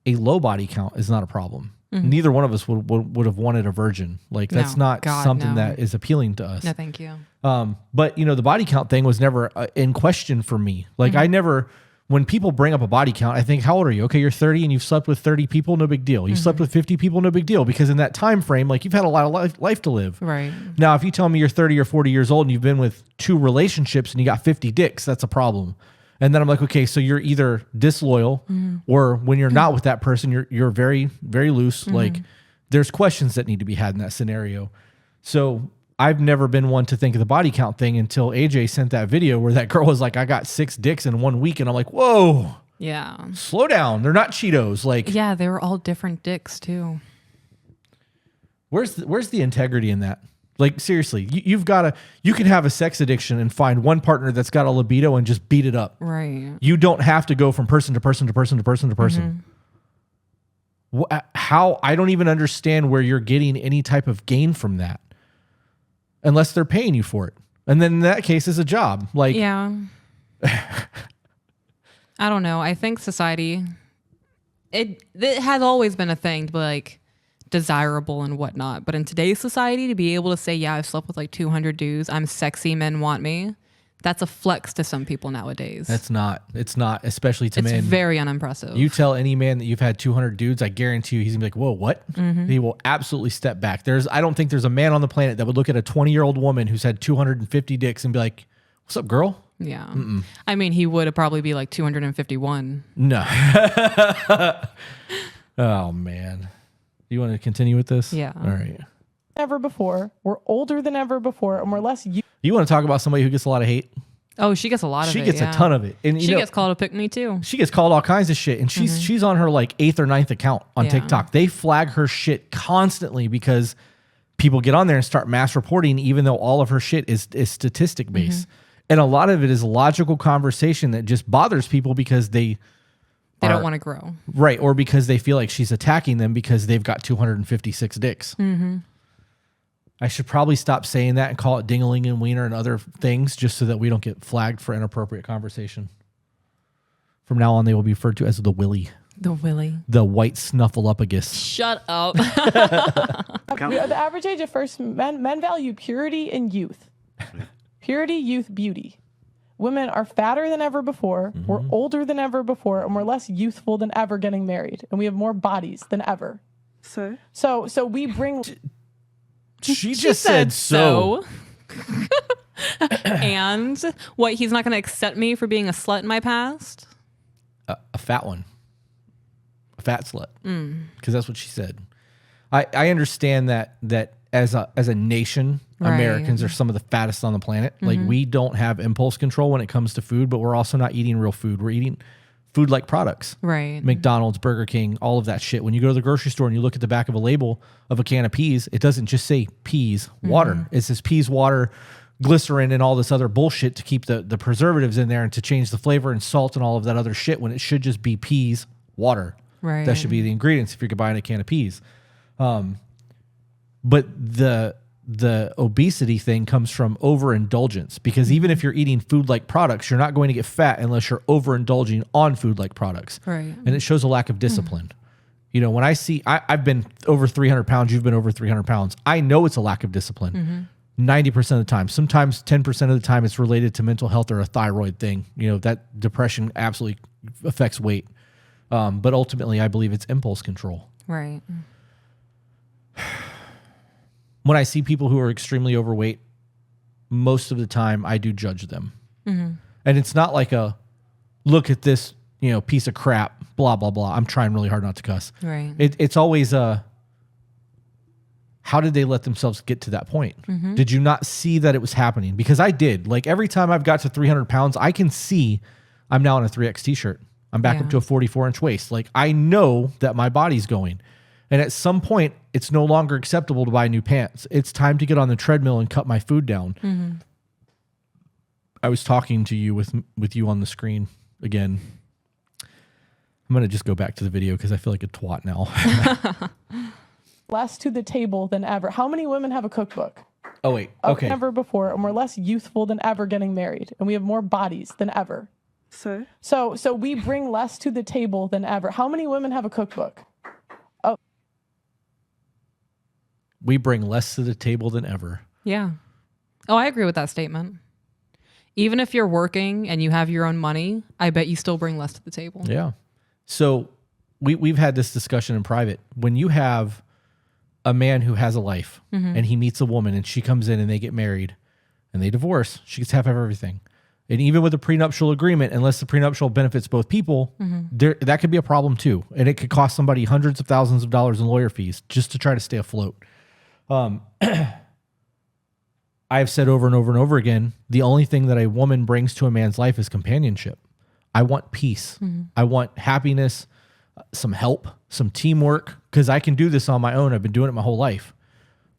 a low body count is not a problem. Neither one of us would have wanted a virgin. Like that's not something that is appealing to us. No, thank you. But you know, the body count thing was never in question for me. Like I never, when people bring up a body count, I think, how old are you? Okay, you're 30 and you've slept with 30 people, no big deal. You slept with 50 people, no big deal. Because in that time frame, like you've had a lot of life to live. Right. Now, if you tell me you're 30 or 40 years old and you've been with 2 relationships and you got 50 dicks, that's a problem. And then I'm like, okay, so you're either disloyal or when you're not with that person, you're very, very loose. Like there's questions that need to be had in that scenario. So I've never been one to think of the body count thing until AJ sent that video where that girl was like, I got 6 dicks in 1 week. And I'm like, whoa. Yeah. Slow down. They're not Cheetos. Like, yeah, they were all different dicks too. Where's the integrity in that? Like, seriously, you can have a sex addiction and find one partner that's got a libido and just beat it up. Right. You don't have to go from person to person to person to person to person. how, I don't even understand where you're getting any type of gain from that unless they're paying you for it. And then in that case, it's a job. Like, yeah. I don't know. I think society, it has always been a thing to be like desirable and whatnot. But in today's society, to be able to say, yeah, I've slept with like 200 dudes, I'm sexy, men want me. That's a flex to some people nowadays. it's not, especially to men. It's very unimpressive. You tell any man that you've had 200 dudes, I guarantee you he's gonna be like, whoa, what? He will absolutely step back. I don't think there's a man on the planet that would look at a 20-year-old woman who's had 250 dicks and be like, what's up, girl? Yeah. I mean, he would probably be like 251. No. Oh, man. You want to continue with this? Yeah. All right. Ever before. We're older than ever before, and we're less. You want to talk about somebody who gets a lot of hate? Oh, she gets a lot of it. She gets yeah. a ton of it. And she gets called a pick me too. She gets called all kinds of shit. And she's on her like 8th or 9th account on Yeah. TikTok. They flag her shit constantly because people get on there and start mass reporting, even though all of her shit is statistic based. And a lot of it is logical conversation that just bothers people because they don't want to grow. Right. Or because they feel like she's attacking them because they've got 256 dicks. I should probably stop saying that and call it ding-a-ling and wiener and other things just so that we don't get flagged for inappropriate conversation. From now on, they will be referred to as the Willy. The Willy. The white snuffleupagus. Shut up. The average age of first men value purity and youth. Purity, youth, beauty. Women are fatter than ever before. We're older than ever before, and we're less youthful than ever getting married. And we have more bodies than ever. So we bring. She just said so. And what? He's not going to accept me for being a slut in my past? A fat one. A fat slut. Because that's what she said. I understand that as a nation, Right. Americans are some of the fattest on the planet. Like, we don't have impulse control when it comes to food, but we're also not eating real food. We're eating food like products. Right. McDonald's, Burger King, all of that shit. When you go to the grocery store and you look at the back of a label of a can of peas, it doesn't just say peas, water. It says peas, water, glycerin, and all this other bullshit to keep the preservatives in there and to change the flavor and salt and all of that other shit when it should just be peas, water. Right. That should be the ingredients if you're buying a can of peas. But the obesity thing comes from overindulgence, because even if you're eating food like products, you're not going to get fat unless you're overindulging on food like products. Right. And it shows a lack of discipline. You know, when I've been over 300 pounds, you've been over 300 pounds. I know it's a lack of discipline. 90% of the time. Sometimes 10% of the time it's related to mental health or a thyroid thing. You know, that depression absolutely affects weight. But ultimately, I believe it's impulse control. Right. When I see people who are extremely overweight, most of the time I do judge them. And it's not like a, look at this, you know, piece of crap, blah, blah, blah. I'm trying really hard not to cuss. Right. It's always how did they let themselves get to that point? Did you not see that it was happening? Because I did. Like, every time I've got to 300 pounds, I can see I'm now in a 3X t-shirt. I'm back up to a 44-inch waist. Like, I know that my body's going. And at some point, it's no longer acceptable to buy new pants. It's time to get on the treadmill and cut my food down. I was talking to you with you on the screen again. I'm going to just go back to the video because I feel like a twat now. Less to the table than ever. How many women have a cookbook? Oh, wait. Okay. Ever before, and we're less youthful than ever getting married, and we have more bodies than ever. So we bring less to the table than ever. How many women have a cookbook? We bring less to the table than ever. Yeah. Oh, I agree with that statement. Even if you're working and you have your own money, I bet you still bring less to the table. Yeah. So we've had this discussion in private. When you have a man who has a life and he meets a woman and she comes in and they get married and they divorce, she gets half of everything. And even with a prenuptial agreement, unless the prenuptial benefits both people, that could be a problem too. And it could cost somebody hundreds of thousands of dollars in lawyer fees just to try to stay afloat. I've said over and over and over again, the only thing that a woman brings to a man's life is companionship. I want peace. I want happiness, some help, some teamwork, because I can do this on my own. I've been doing it my whole life.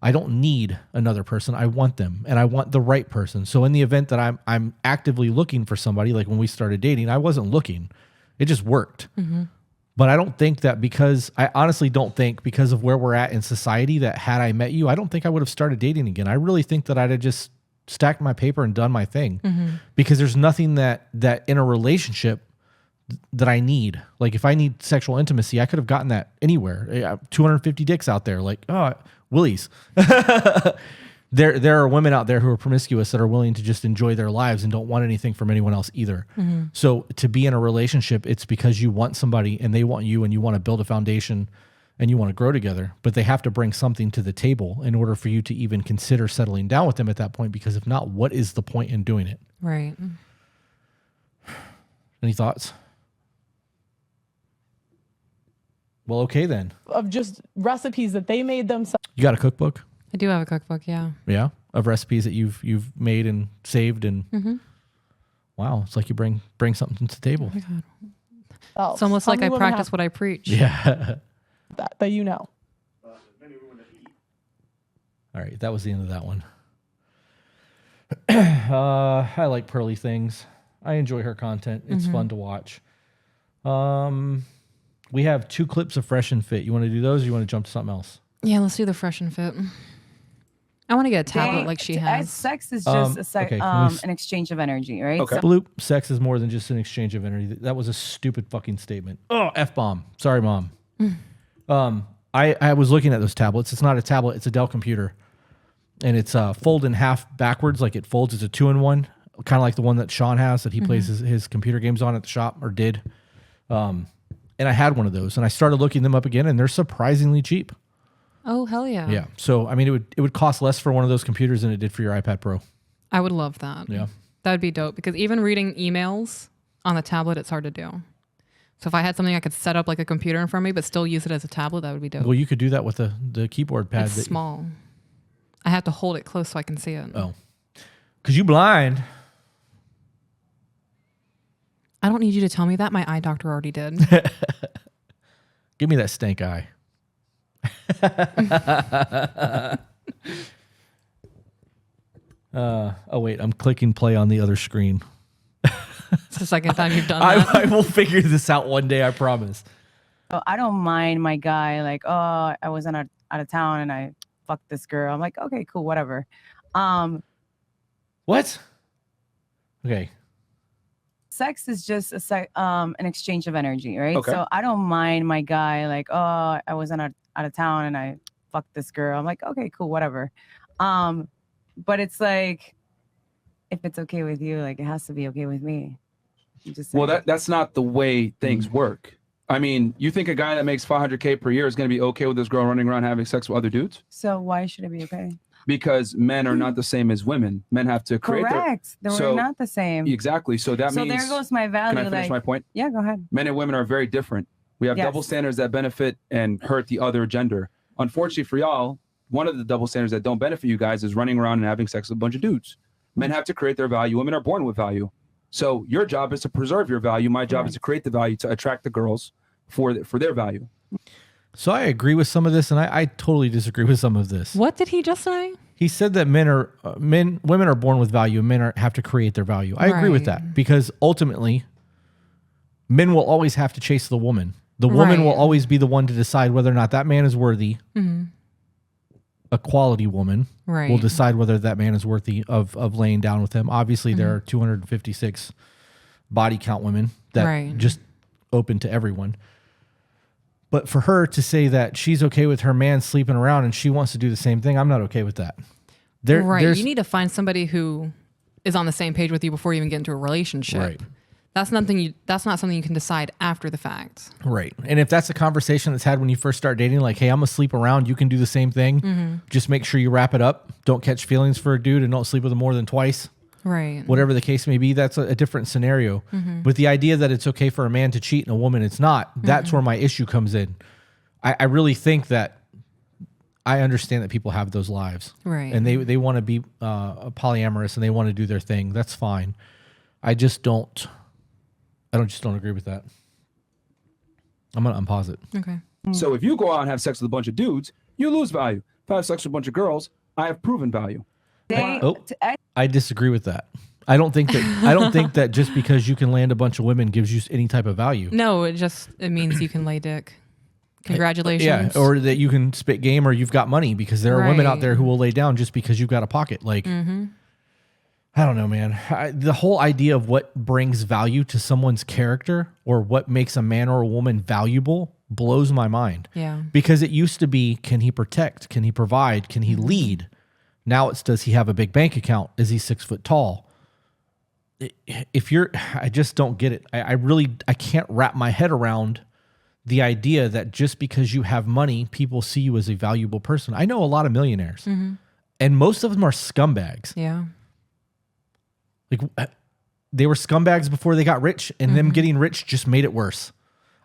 I don't need another person. I want them, and I want the right person. So in the event that I'm actively looking for somebody, like when we started dating, I wasn't looking. It just worked. But I don't think that I honestly don't think because of where we're at in society that had I met you, I don't think I would have started dating again. I really think that I'd have just stacked my paper and done my thing because there's nothing that in a relationship that I need. Like if I need sexual intimacy, I could have gotten that anywhere. 250 dicks out there, like, oh, willies. There are women out there who are promiscuous that are willing to just enjoy their lives and don't want anything from anyone else either. So to be in a relationship, it's because you want somebody and they want you and you want to build a foundation and you want to grow together, but they have to bring something to the table in order for you to even consider settling down with them at that point, because if not, what is the point in doing it? Right. Any thoughts? Well, okay then. Of just recipes that they made themselves. You got a cookbook? I do have a cookbook, yeah. Yeah, of recipes that you've made and saved and wow, it's like you bring something to the table. Oh my God. It's almost like I practice what I preach. Yeah. that you know. All right, that was the end of that one. I like Pearly Things. I enjoy her content. It's fun to watch. We have 2 clips of Fresh and Fit. You want to do those or you want to jump to something else? Yeah, let's do the Fresh and Fit. I want to get a tablet like she has. Sex is just an exchange of energy, right? Okay. Bloop. Sex is more than just an exchange of energy. That was a stupid fucking statement. Oh, F-bomb. Sorry, Mom. I was looking at those tablets. It's not a tablet. It's a Dell computer. And it's fold in half backwards. Like it folds. It's a 2-in-1. Kind of like the one that Sean has that he plays his computer games on at the shop or did. And I had one of those. And I started looking them up again. And they're surprisingly cheap. Oh, hell yeah. Yeah. So, I mean, it would cost less for one of those computers than it did for your iPad Pro. I would love that. Yeah. That would be dope because even reading emails on the tablet, it's hard to do. So if I had something I could set up like a computer in front of me, but still use it as a tablet, that would be dope. Well, you could do that with the keyboard pad. It's small. I have to hold it close so I can see it. Oh. Because you blind. I don't need you to tell me that. My eye doctor already did. Give me that stank eye. Oh wait, I'm clicking play on the other screen. It's the second time you've done that. I will figure this out one day, I promise. I don't mind my guy like, oh, I was out of town and I fucked this girl. I'm like, okay, cool, whatever. What? Okay. Sex is just an exchange of energy, right? Okay. So I don't mind my guy like, oh, I was out of town and I fucked this girl. I'm like, okay, cool, whatever. But it's like, if it's okay with you, like it has to be okay with me. Well, that's not the way things work. I mean, you think a guy that makes $500K per year is going to be okay with this girl running around having sex with other dudes? So why should it be okay? Because men are not the same as women. Men have to create Correct. We're not the same. Exactly. So that means. So there goes my value. Can I finish my point? Yeah, go ahead. Men and women are very different. We have double standards that benefit and hurt the other gender. Unfortunately for y'all, one of the double standards that don't benefit you guys is running around and having sex with a bunch of dudes. Men have to create their value. Women are born with value. So your job is to preserve your value. My job is to create the value to attract the girls for their value. So I agree with some of this, and I totally disagree with some of this. What did he just say? He said that women are born with value, and men have to create their value. I agree with that because ultimately, men will always have to chase the woman. The woman will always be the one to decide whether or not that man is worthy. A quality woman will decide whether that man is worthy of laying down with him. Obviously, there are 256 body count women that just open to everyone. But for her to say that she's okay with her man sleeping around and she wants to do the same thing, I'm not okay with that. You need to find somebody who is on the same page with you before you even get into a relationship. Right. That's not something you can decide after the fact. Right. And if that's a conversation that's had when you first start dating, like, hey, I'm gonna sleep around, you can do the same thing. Just make sure you wrap it up. Don't catch feelings for a dude and don't sleep with him more than twice. Right. Whatever the case may be, that's a different scenario. But the idea that it's okay for a man to cheat and a woman it's not, that's where my issue comes in. I really think that I understand that people have those lives. Right. And they want to be polyamorous and they want to do their thing. That's fine. I just don't agree with that. I'm gonna unpause it. Okay. So if you go out and have sex with a bunch of dudes, you lose value. If I have sex with a bunch of girls, I have proven value. I disagree with that. I don't think that just because you can land a bunch of women gives you any type of value. No, it means you can lay dick. Congratulations. Yeah, or that you can spit game or you've got money, because there are women out there who will lay down just because you've got a pocket. Like, I don't know, man. The whole idea of what brings value to someone's character or what makes a man or a woman valuable blows my mind. Yeah. Because it used to be, can he protect? Can he provide? Can he lead? Now it's, does he have a big bank account? Is he 6 foot tall? I just don't get it. I can't wrap my head around the idea that just because you have money, people see you as a valuable person. I know a lot of millionaires, and most of them are scumbags. Yeah. Like, they were scumbags before they got rich, and them getting rich just made it worse.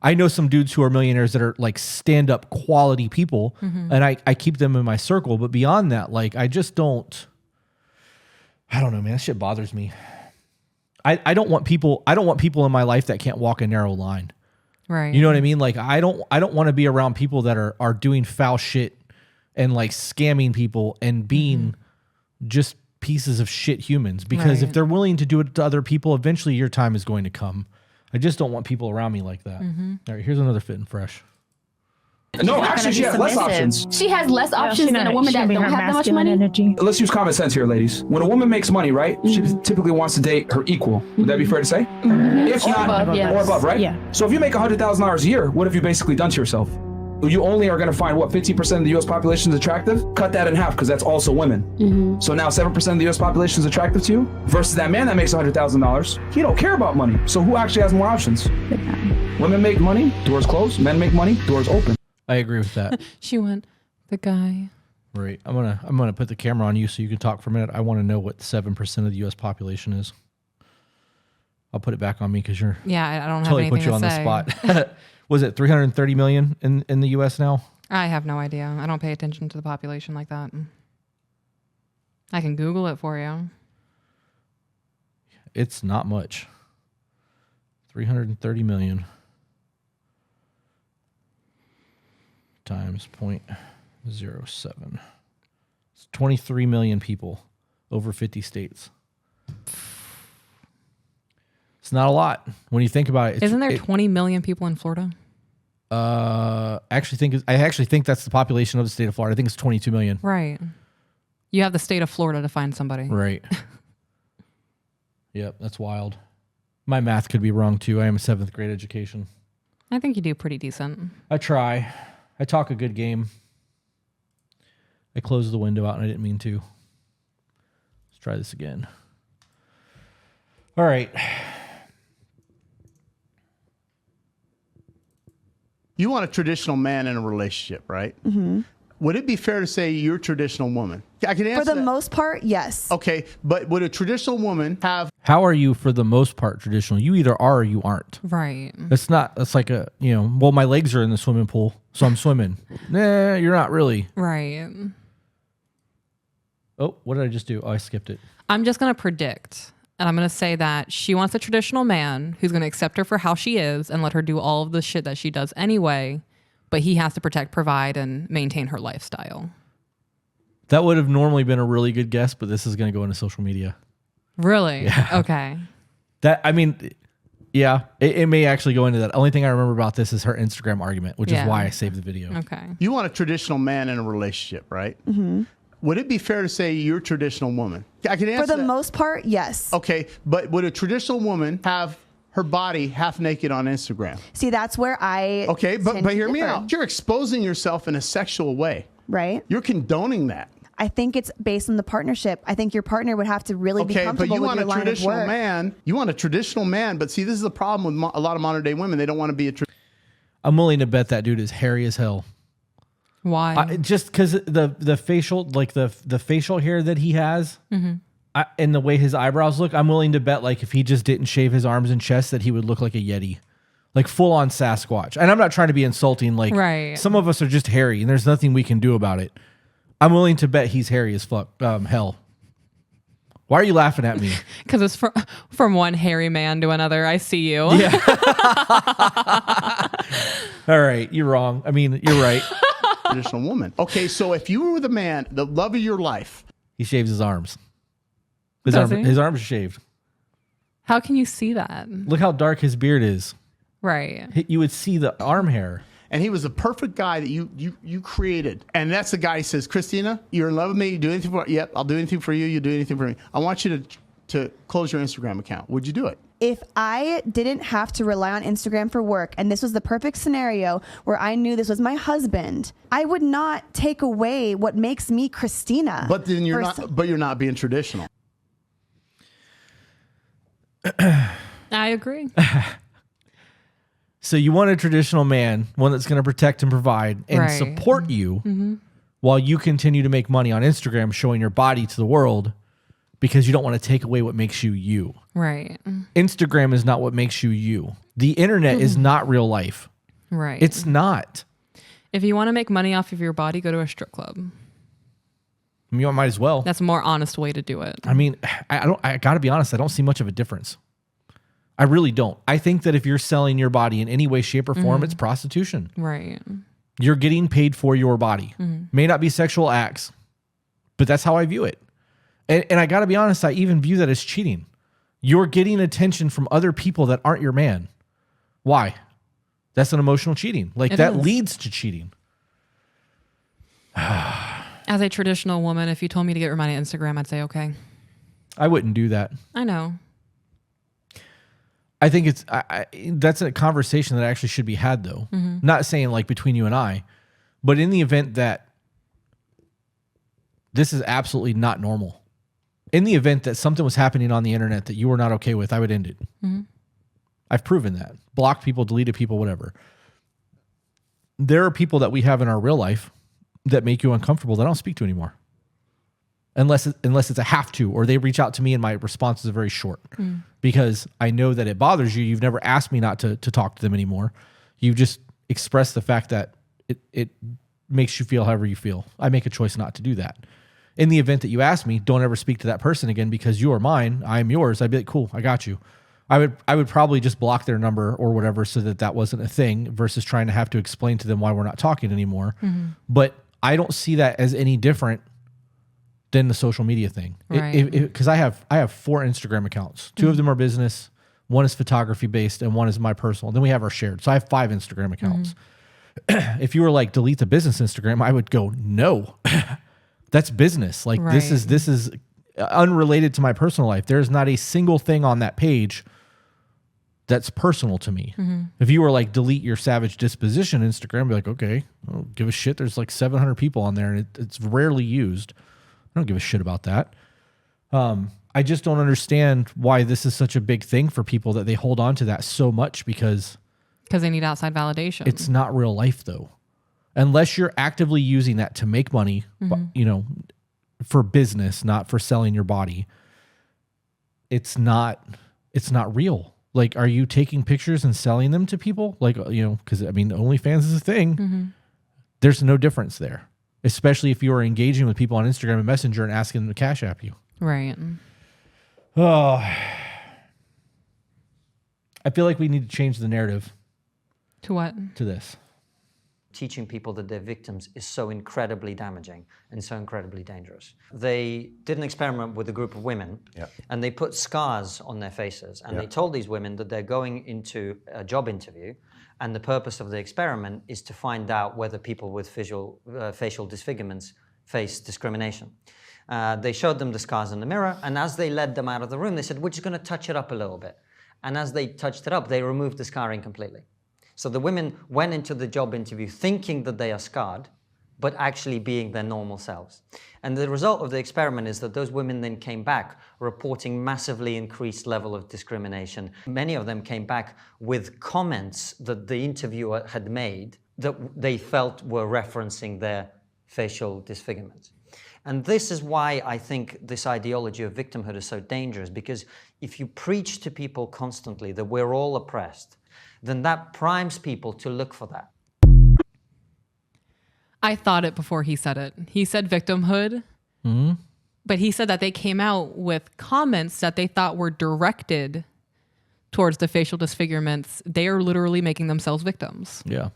I know some dudes who are millionaires that are like stand-up quality people, and I keep them in my circle. But beyond that, like, I don't know, man. That shit bothers me. I don't want people in my life that can't walk a narrow line. Right. You know what I mean? Like, I don't want to be around people that are doing foul shit and like scamming people and being just pieces of shit humans, because if they're willing to do it to other people, eventually your time is going to come. I just don't want people around me like that. All right, here's another Fit and Fresh. No, actually, she has less options. She has less options than a woman that don't have that much money. Let's use common sense here, ladies. When a woman makes money, right, she typically wants to date her equal. Would that be fair to say? If not, or above, right? Yeah. So if you make $100,000 a year, what have you basically done to yourself? You only are going to find, what, 50% of the U.S. population is attractive? Cut that in half, because that's also women. So now 7% of the U.S. population is attractive to you, versus that man that makes $100,000. He don't care about money. So who actually has more options? Women make money, doors closed. Men make money, doors open. I agree with that. She went, the guy. Right. I'm gonna put the camera on you so you can talk for a minute. I want to know what 7% of the U.S. population is. I'll put it back on me because you're. Yeah, I don't totally have anything put you to on say. the spot. Was it 330 million in the U.S. now? I have no idea. I don't pay attention to the population like that. I can Google it for you. It's not much. 330 million times 0.07. It's 23 million people over 50 states. It's not a lot when you think about it. Isn't there 20 million people in Florida? I actually think that's the population of the state of Florida. I think it's 22 million. Right. You have the state of Florida to find somebody. Right. Yep, that's wild. My math could be wrong too. I am a 7th grade education. I think you do pretty decent. I try. I talk a good game. I closed the window out and I didn't mean to. Let's try this again. All right. You want a traditional man in a relationship, right? Would it be fair to say you're a traditional woman? I can answer For the most part, yes. Okay, but would a traditional woman have... How are you for the most part traditional? You either are or you aren't. Right. That's like a, well, my legs are in the swimming pool, so I'm swimming. Nah, you're not really. Right. Oh, what did I just do? Oh, I skipped it. I'm just going to predict. And I'm going to say that she wants a traditional man who's going to accept her for how she is and let her do all of the shit that she does anyway. But he has to protect, provide, and maintain her lifestyle. That would have normally been a really good guess, but this is going to go into social media. Really? Yeah. Okay. Yeah, it may actually go into that. Only thing I remember about this is her Instagram argument, which is why I saved the video. Okay. You want a traditional man in a relationship, right? Would it be fair to say you're a traditional woman? I can answer For the most part, yes. Okay, but would a traditional woman have her body half naked on Instagram? See, that's where I Okay, but tend to hear me differ. out. You're exposing yourself in a sexual way. Right. You're condoning that. I think it's based on the partnership. I think your partner would have to really be Okay, but comfortable you with want your a line of traditional work. man. You want a traditional man, but see, this is the problem with a lot of modern day women. They don't want to be a I'm willing to bet that dude is hairy as hell. Why? Just because the facial, like the facial hair that he has, and the way his eyebrows look, I'm willing to bet like if he just didn't shave his arms and chest, that he would look like a Yeti, like full on Sasquatch. And I'm not trying to be insulting. Like, some of us are just hairy, and there's nothing we can do about it. I'm willing to bet he's hairy as fuck. Hell. Why are you laughing at me? Because it's from one hairy man to another. I see you. Yeah. All right, you're wrong. I mean, you're right. Traditional woman. Okay, so if you were with a man, the love of your life, he shaves his arms. Does he? His arms are shaved. How can you see that? Look how dark his beard is. Right. You would see the arm hair. And he was a perfect guy that you created. And that's the guy who says, Christina, you're in love with me. You do anything for me. Yep, I'll do anything for you. You do anything for me. I want you to close your Instagram account. Would you do it? If I didn't have to rely on Instagram for work, and this was the perfect scenario where I knew this was my husband, I would not take away what makes me Christina. But then you're not being traditional. I agree. So you want a traditional man, one that's going to protect and provide and support you while you continue to make money on Instagram showing your body to the world because you don't want to take away what makes you you. Right. Instagram is not what makes you you. The internet is not real life. Right. It's not. If you want to make money off of your body, go to a strip club. You might as well. That's a more honest way to do it. I mean, I got to be honest, I don't see much of a difference. I really don't. I think that if you're selling your body in any way, shape, or form, it's prostitution. Right. You're getting paid for your body. May not be sexual acts, but that's how I view it. And I got to be honest, I even view that as cheating. You're getting attention from other people that aren't your man. Why? That's an emotional cheating. Like that leads to cheating. As a traditional woman, if you told me to get rid of my Instagram, I'd say, okay. I wouldn't do that. I know. I think it's that's a conversation that actually should be had, though. Not saying like between you and I, but in the event that this is absolutely not normal, in the event that something was happening on the internet that you were not okay with, I would end it. I've proven that. Blocked people, deleted people, whatever. There are people that we have in our real life that make you uncomfortable that I don't speak to anymore. Unless it's a have to, or they reach out to me and my responses are very short because I know that it bothers you. You've never asked me not to talk to them anymore. You just express the fact that it makes you feel however you feel. I make a choice not to do that. In the event that you ask me, don't ever speak to that person again because you are mine. I am yours. I'd be like, cool, I got you. I would probably just block their number or whatever so that wasn't a thing versus trying to have to explain to them why we're not talking anymore. But I don't see that as any different than the social media thing. Right. Because I have 4 Instagram accounts. 2 of them are business. 1 is photography based and 1 is my personal. Then we have our shared. So I have 5 Instagram accounts. If you were like delete the business Instagram, I would go, no, that's business. Like this is unrelated to my personal life. There's not a single thing on that page that's personal to me. If you were like delete your savage disposition Instagram, I'd be like, okay, I don't give a shit. There's like 700 people on there and it's rarely used. I don't give a shit about that. I just don't understand why this is such a big thing for people that they hold on to that so much because they need outside validation. It's not real life though. Unless you're actively using that to make money, for business, not for selling your body. It's not real. Like, are you taking pictures and selling them to people? Like, because I mean, OnlyFans is a thing. There's no difference there. Especially if you are engaging with people on Instagram and Messenger and asking them to Cash App you. Right. Oh, I feel like we need to change the narrative. To what? To this. Teaching people that they're victims is so incredibly damaging and so incredibly dangerous. They did an experiment with a group of women and they put scars on their faces and they told these women that they're going into a job interview and the purpose of the experiment is to find out whether people with facial disfigurements face discrimination. They showed them the scars in the mirror and as they led them out of the room, they said, we're just going to touch it up a little bit. And as they touched it up, they removed the scarring completely. So the women went into the job interview thinking that they are scarred, but actually being their normal selves. And the result of the experiment is that those women then came back reporting massively increased level of discrimination. Many of them came back with comments that the interviewer had made that they felt were referencing their facial disfigurements. And this is why I think this ideology of victimhood is so dangerous, because if you preach to people constantly that we're all oppressed, then that primes people to look for that. I thought it before he said it. He said victimhood, but he said that they came out with comments that they thought were directed towards the facial disfigurements. They are literally making themselves victims. Yeah.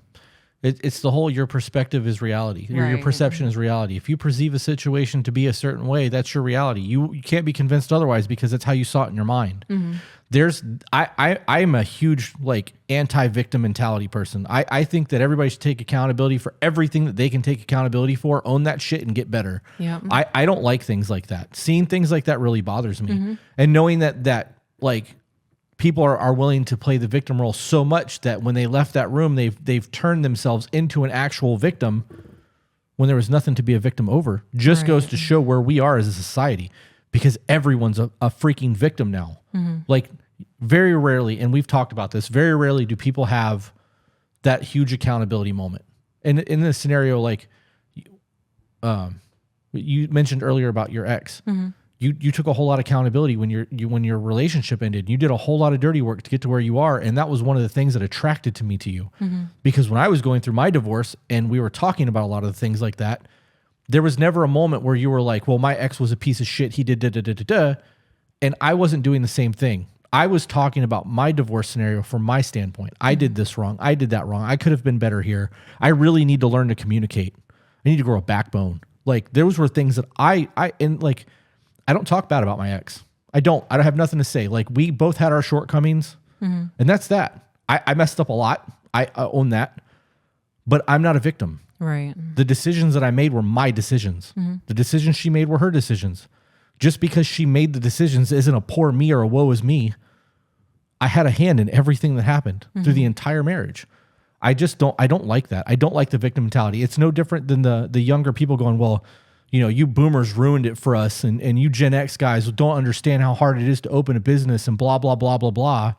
It's the whole, your perspective is reality. Your Right. perception is reality. If you perceive a situation to be a certain way, that's your reality. You can't be convinced otherwise because that's how you saw it in your mind. I'm a huge like anti-victim mentality person. I think that everybody should take accountability for everything that they can take accountability for, own that shit and get better. Yep. I don't like things like that. Seeing things like that really bothers me. And knowing that like people are willing to play the victim role so much that when they left that room, they've turned themselves into an actual victim when there was nothing to be a victim over, just goes to show where we are as a society, because everyone's a freaking victim now. Like very rarely, and we've talked about this, very rarely do people have that huge accountability moment. And in this scenario, like you mentioned earlier about your ex, you took a whole lot of accountability when your relationship ended. You did a whole lot of dirty work to get to where you are, and that was one of the things that attracted me to you. Because when I was going through my divorce and we were talking about a lot of the things like that, there was never a moment where you were like, well, my ex was a piece of shit. He did da-da-da-da-da. And I wasn't doing the same thing. I was talking about my divorce scenario from my standpoint. I did this wrong. I did that wrong. I could have been better here. I really need to learn to communicate. I need to grow a backbone. Like those were things that I don't talk bad about my ex. I don't have nothing to say. Like we both had our shortcomings and that's that. I messed up a lot. I own that, but I'm not a victim. Right. The decisions that I made were my decisions. The decisions she made were her decisions. Just because she made the decisions isn't a poor me or a woe is me. I had a hand in everything that happened through the entire marriage. I don't like that. I don't like the victim mentality. It's no different than the younger people going, well, you know, you boomers ruined it for us, and you Gen X guys don't understand how hard it is to open a business and blah, blah, blah, blah, blah,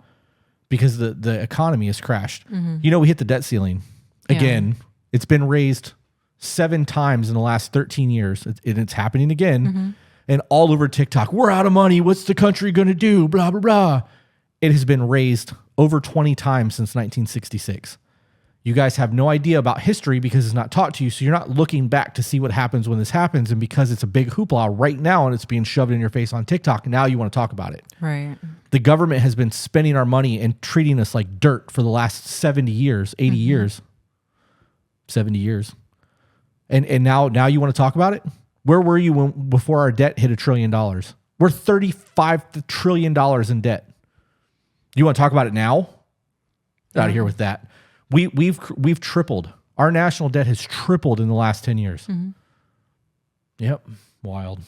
because the economy has crashed. You know, we hit the debt ceiling. Again, it's been raised 7 times in the last 13 years, and it's happening again. And all over TikTok, we're out of money. What's the country going to do? Blah, blah, blah. It has been raised over 20 times since 1966. You guys have no idea about history because it's not taught to you. So you're not looking back to see what happens when this happens. And because it's a big hoopla right now and it's being shoved in your face on TikTok, now you want to talk about it. Right. The government has been spending our money and treating us like dirt for the last 70 years, 80 years, 70 years. And now you want to talk about it? Where were you before our debt hit $1 trillion? We're $35 trillion in debt. You want to talk about it now? Out of here with that. We've tripled. Our national debt has tripled in the last 10 years. Yep. Wild.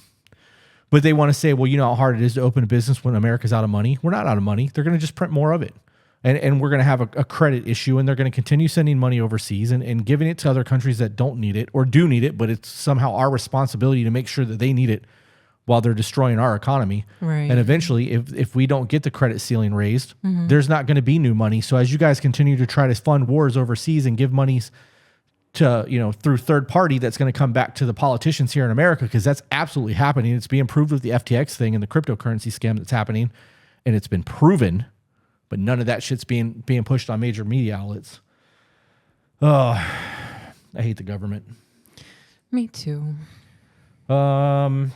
But they want to say, well, you know how hard it is to open a business when America's out of money. We're not out of money. They're going to just print more of it. And we're going to have a credit issue, and they're going to continue sending money overseas and giving it to other countries that don't need it or do need it, but it's somehow our responsibility to make sure that they need it while they're destroying our economy. Right. And eventually, if we don't get the credit ceiling raised, there's not going to be new money. So as you guys continue to try to fund wars overseas and give monies to, you know, through third party, that's going to come back to the politicians here in America, because that's absolutely happening. It's being proved with the FTX thing and the cryptocurrency scam that's happening, and it's been proven. But none of that shit's being pushed on major media outlets. Oh, I hate the government. Me too. You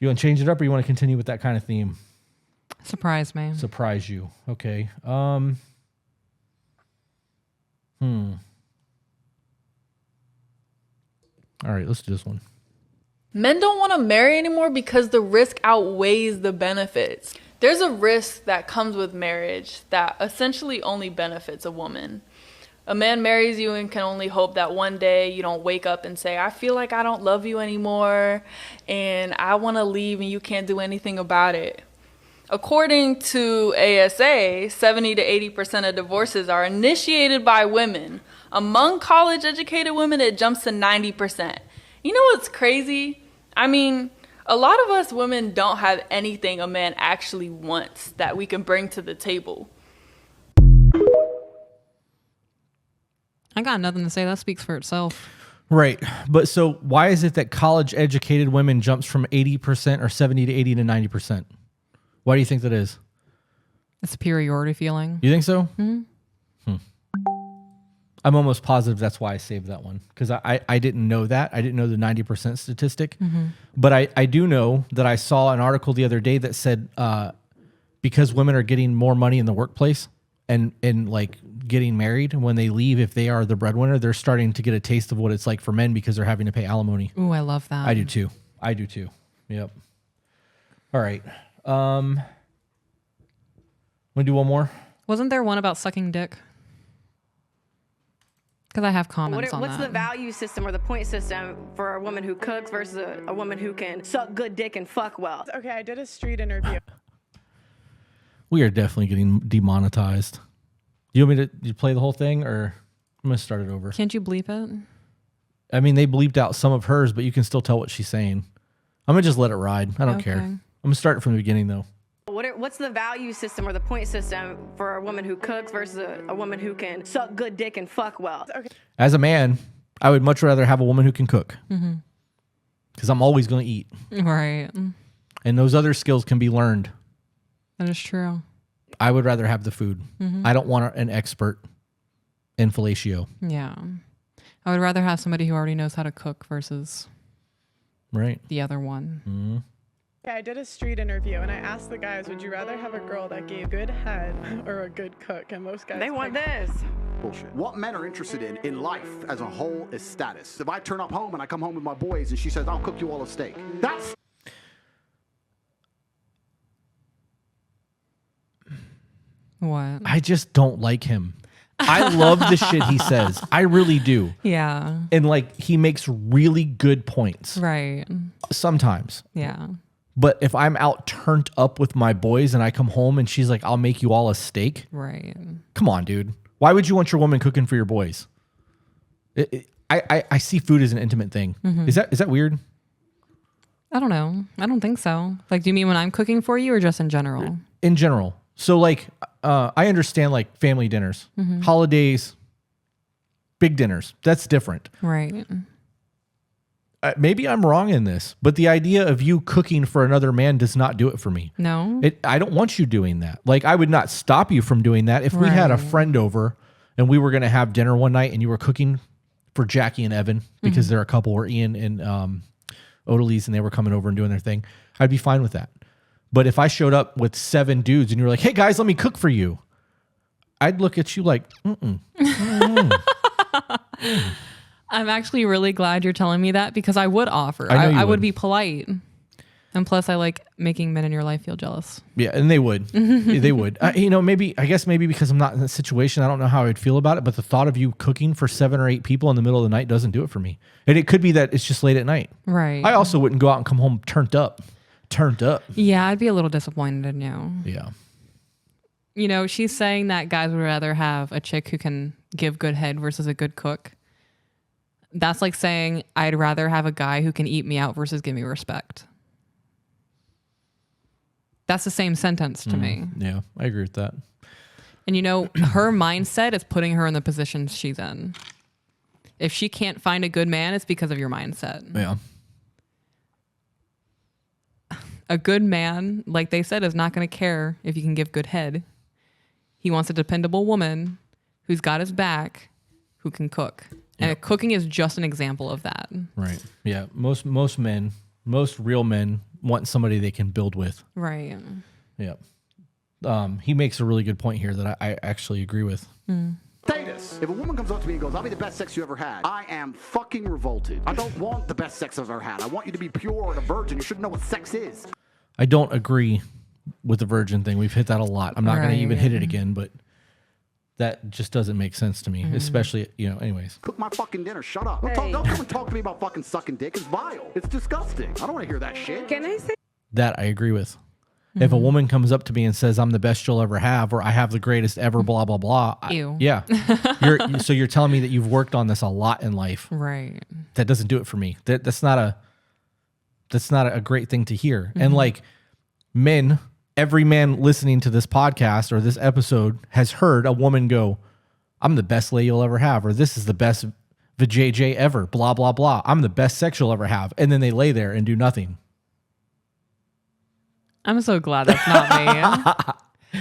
want to change it up, or you want to continue with that kind of theme? Surprise me. Surprise you. Okay. All right, let's do this one. Men don't want to marry anymore because the risk outweighs the benefits. There's a risk that comes with marriage that essentially only benefits a woman. A man marries you and can only hope that one day you don't wake up and say, I feel like I don't love you anymore and I want to leave and you can't do anything about it. According to ASA, 70 to 80% of divorces are initiated by women. Among college-educated women, it jumps to 90%. You know what's crazy? I mean, a lot of us women don't have anything a man actually wants that we can bring to the table. I got nothing to say. That speaks for itself. Right. But so why is it that college-educated women jumps from 80% or 70 to 80 to 90%? Why do you think that is? A superiority feeling. You think so? I'm almost positive that's why I saved that one, because I didn't know that. I didn't know the 90% statistic. But I do know that I saw an article the other day that said because women are getting more money in the workplace and like getting married, and when they leave, if they are the breadwinner, they're starting to get a taste of what it's like for men because they're having to pay alimony. Ooh, I love that. I do too. Yep. All right. Want to do one more? Wasn't there one about sucking dick? Because I have comments on What's that. the value system or the point system for a woman who cooks versus a woman who can suck good dick and fuck well? Okay, I did a street interview. We are definitely getting demonetized. You want me to play the whole thing, or I'm going to start it over? Can't you bleep it? I mean, they bleeped out some of hers, but you can still tell what she's saying. I'm going to just let it ride. I don't care. I'm going to start it from the beginning, though. What's the value system or the point system for a woman who cooks versus a woman who can suck good dick and fuck well? Okay. As a man, I would much rather have a woman who can cook. Mm-hmm. Because I'm always going to eat. Right. And those other skills can be learned. That is true. I would rather have the food. Mhm. I don't want an expert in fellatio. Yeah. I would rather have somebody who already knows how to cook versus Right. the other one. Mm-hmm. Okay, I did a street interview and I asked the guys, would you rather have a girl that gave good head or a good cook? And most guys They want picked- this. Bullshit. What men are interested in life as a whole is status. If I turn up home and I come home with my boys and she says, I'll cook you all a steak. That's What? I just don't like him. I love the shit he says. I really do. Yeah. And like he makes really good points. Right. Sometimes. Yeah. But if I'm out turned up with my boys and I come home and she's like, I'll make you all a steak. Right. Come on, dude. Why would you want your woman cooking for your boys? I see food as an intimate thing. Mhm. Is that weird? I don't know. I don't think so. Like, do you mean when I'm cooking for you or just in general? In general. So like, I understand like family dinners, Mhm. holidays, big dinners. That's different. Right. Maybe I'm wrong in this, but the idea of you cooking for another man does not do it for me. No. I don't want you doing that. Like, I would not stop you from doing that. If we had a Right. friend over and we were going to have dinner one night and you were cooking for Jackie and Evan because Mhm. they're a couple, or Ian and Odalise, and they were coming over and doing their thing, I'd be fine with that. But if I showed up with 7 dudes and you were like, hey guys, let me cook for you, I'd look at you like, mm-mm. I'm actually really glad you're telling me that because I would offer. I know you I would. would be polite. And plus, I like making men in your life feel jealous. Yeah, and they would. They would. I guess maybe because I'm not in that situation, I don't know how I'd feel about it, but the thought of you cooking for 7 or 8 people in the middle of the night doesn't do it for me. And it could be that it's just late at night. Right. I also wouldn't go out and come home turned up. Yeah, I'd be a little disappointed in you. Yeah. You know, she's saying that guys would rather have a chick who can give good head versus a good cook. That's like saying I'd rather have a guy who can eat me out versus give me respect. That's the same sentence to me. Yeah, I agree with that. And you know, her mindset is putting her in the position she's in. If she can't find a good man, it's because of your mindset. Yeah. A good man, like they said, is not going to care if you can give good head. He wants a dependable woman who's got his back, who can cook. And cooking is just an example of that. Right. Yeah. Most men, most real men want somebody they can build with. Right. Yeah. He makes a really good point here that I actually agree with. status. If a woman comes up to me and goes, I'll be the best sex you ever had, I am fucking revolted. I don't want the best sex I've ever had. I want you to be pure and a virgin. You should know what sex is. I don't agree with the virgin thing. We've hit that a lot. I'm not going to even hit it again, but that just doesn't make sense to me, especially, anyways. Cook my fucking dinner. Shut up. Don't come and talk to me about fucking sucking dick. It's vile. It's disgusting. I don't want to hear that shit. Can I say? That I agree with. If a woman comes up to me and says, I'm the best you'll ever have, or I have the greatest ever, blah, blah, blah. Ew. Yeah. So you're telling me that you've worked on this a lot in life. Right. That doesn't do it for me. That's not a great thing to hear. And like men, every man listening to this podcast or this episode has heard a woman go, I'm the best lay you'll ever have, or this is the best vajayjay ever, blah, blah, blah. I'm the best sex you'll ever have. And then they lay there and do nothing. I'm so glad that's not me.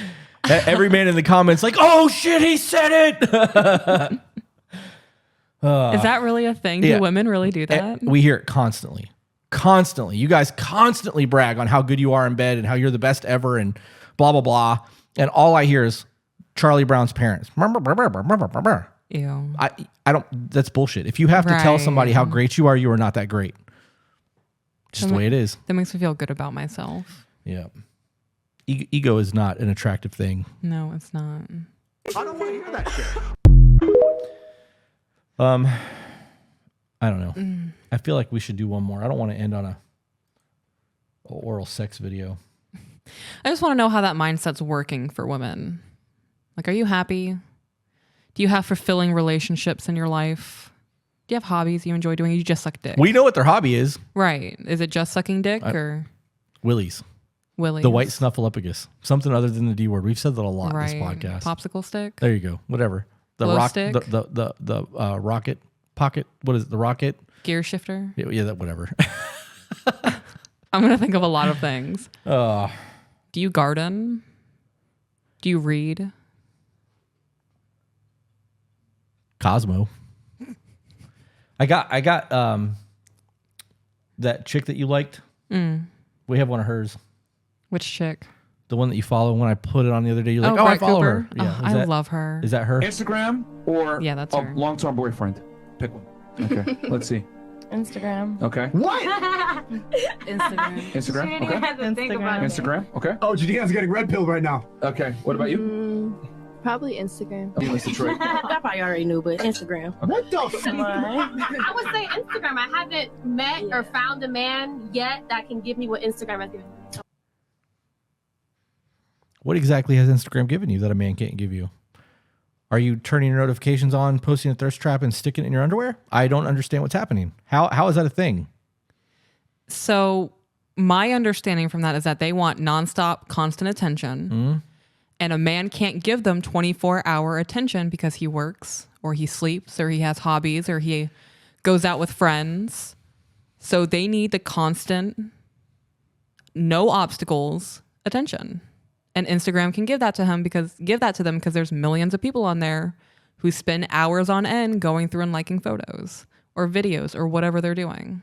Every man in the comments like, oh shit, he said it. Is that really a thing? Do women really do that? We hear it constantly. Constantly. You guys constantly brag on how good you are in bed and how you're the best ever and blah, blah, blah. And all I hear is Charlie Brown's parents. Ew. I don't. That's bullshit. If you have to tell somebody how great you are not that great. Just the way it is. That makes me feel good about myself. Yeah. Ego is not an attractive thing. No, it's not. I don't want to hear that shit. I don't know. I feel like we should do one more. I don't want to end on a oral sex video. I just want to know how that mindset's working for women. Like, are you happy? Do you have fulfilling relationships in your life? Do you have hobbies you enjoy doing? You just suck dick. We know what their hobby is. Right. Is it just sucking dick or Willies? Willies. The white snuffleupagus. Something other than the D word. We've said that a lot in this podcast. Popsicle stick. There you go. Whatever. The Glow rock. stick? The rocket pocket. What is it? The rocket Gear shifter. Yeah. That whatever. I'm gonna think of a lot of things. Oh. Do you garden? Do you read? Cosmo. I got that chick that you liked. We have one of hers. Which chick? The one that you follow. When I put it on the other day, you're like, Brett I follow Cooper. her. Yeah, I love her. Is that her? Instagram or that's a her. long-term boyfriend? Pick one. Okay, let's see. Instagram. Okay. What? Instagram. Instagram. Okay. Instagram. Okay. Oh, Judeanne's getting red pilled right now. Okay. What about you? Probably Instagram. Oh, Mr. Troy. I probably already knew, but Instagram. What the fuck? I would say Instagram. I haven't met or found a man yet that can give me what Instagram has given me. What exactly has Instagram given you that a man can't give you? Are you turning your notifications on, posting a thirst trap, and sticking it in your underwear? I don't understand what's happening. How is that a thing? So my understanding from that is that they want nonstop, constant attention. And a man can't give them 24-hour attention because he works or he sleeps or he has hobbies or he goes out with friends. So they need the constant, no obstacles attention. And Instagram can give that to them because there's millions of people on there who spend hours on end going through and liking photos or videos or whatever they're doing.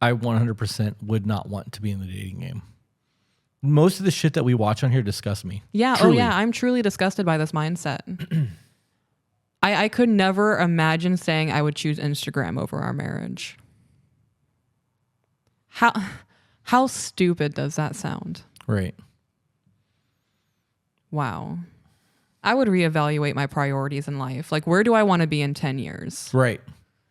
I 100% would not want to be in the dating game. Most of the shit that we watch on here disgusts me. Yeah. Truly. Oh yeah. I'm truly disgusted by this mindset. I could never imagine saying I would choose Instagram over our marriage. How stupid does that sound? Right. Wow. I would reevaluate my priorities in life. Like, where do I want to be in 10 years? Right.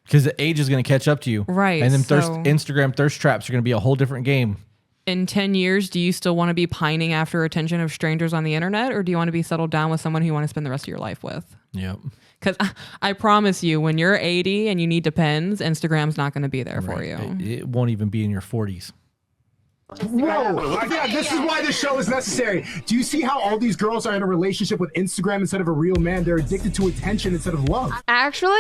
Because the age is going to catch up to you. Right. And then so Instagram thirst traps are going to be a whole different game. In 10 years, do you still want to be pining after attention of strangers on the internet, or do you want to be settled down with someone who you want to spend the rest of your life with? Yep. Because I promise you, when you're 80 and you need Depends, Instagram's not going to be there for you. It won't even be in your 40s. Whoa! Yeah, this is why this show is necessary. Do you see how all these girls are in a relationship with Instagram instead of a real man? They're addicted to attention instead of love. Actually,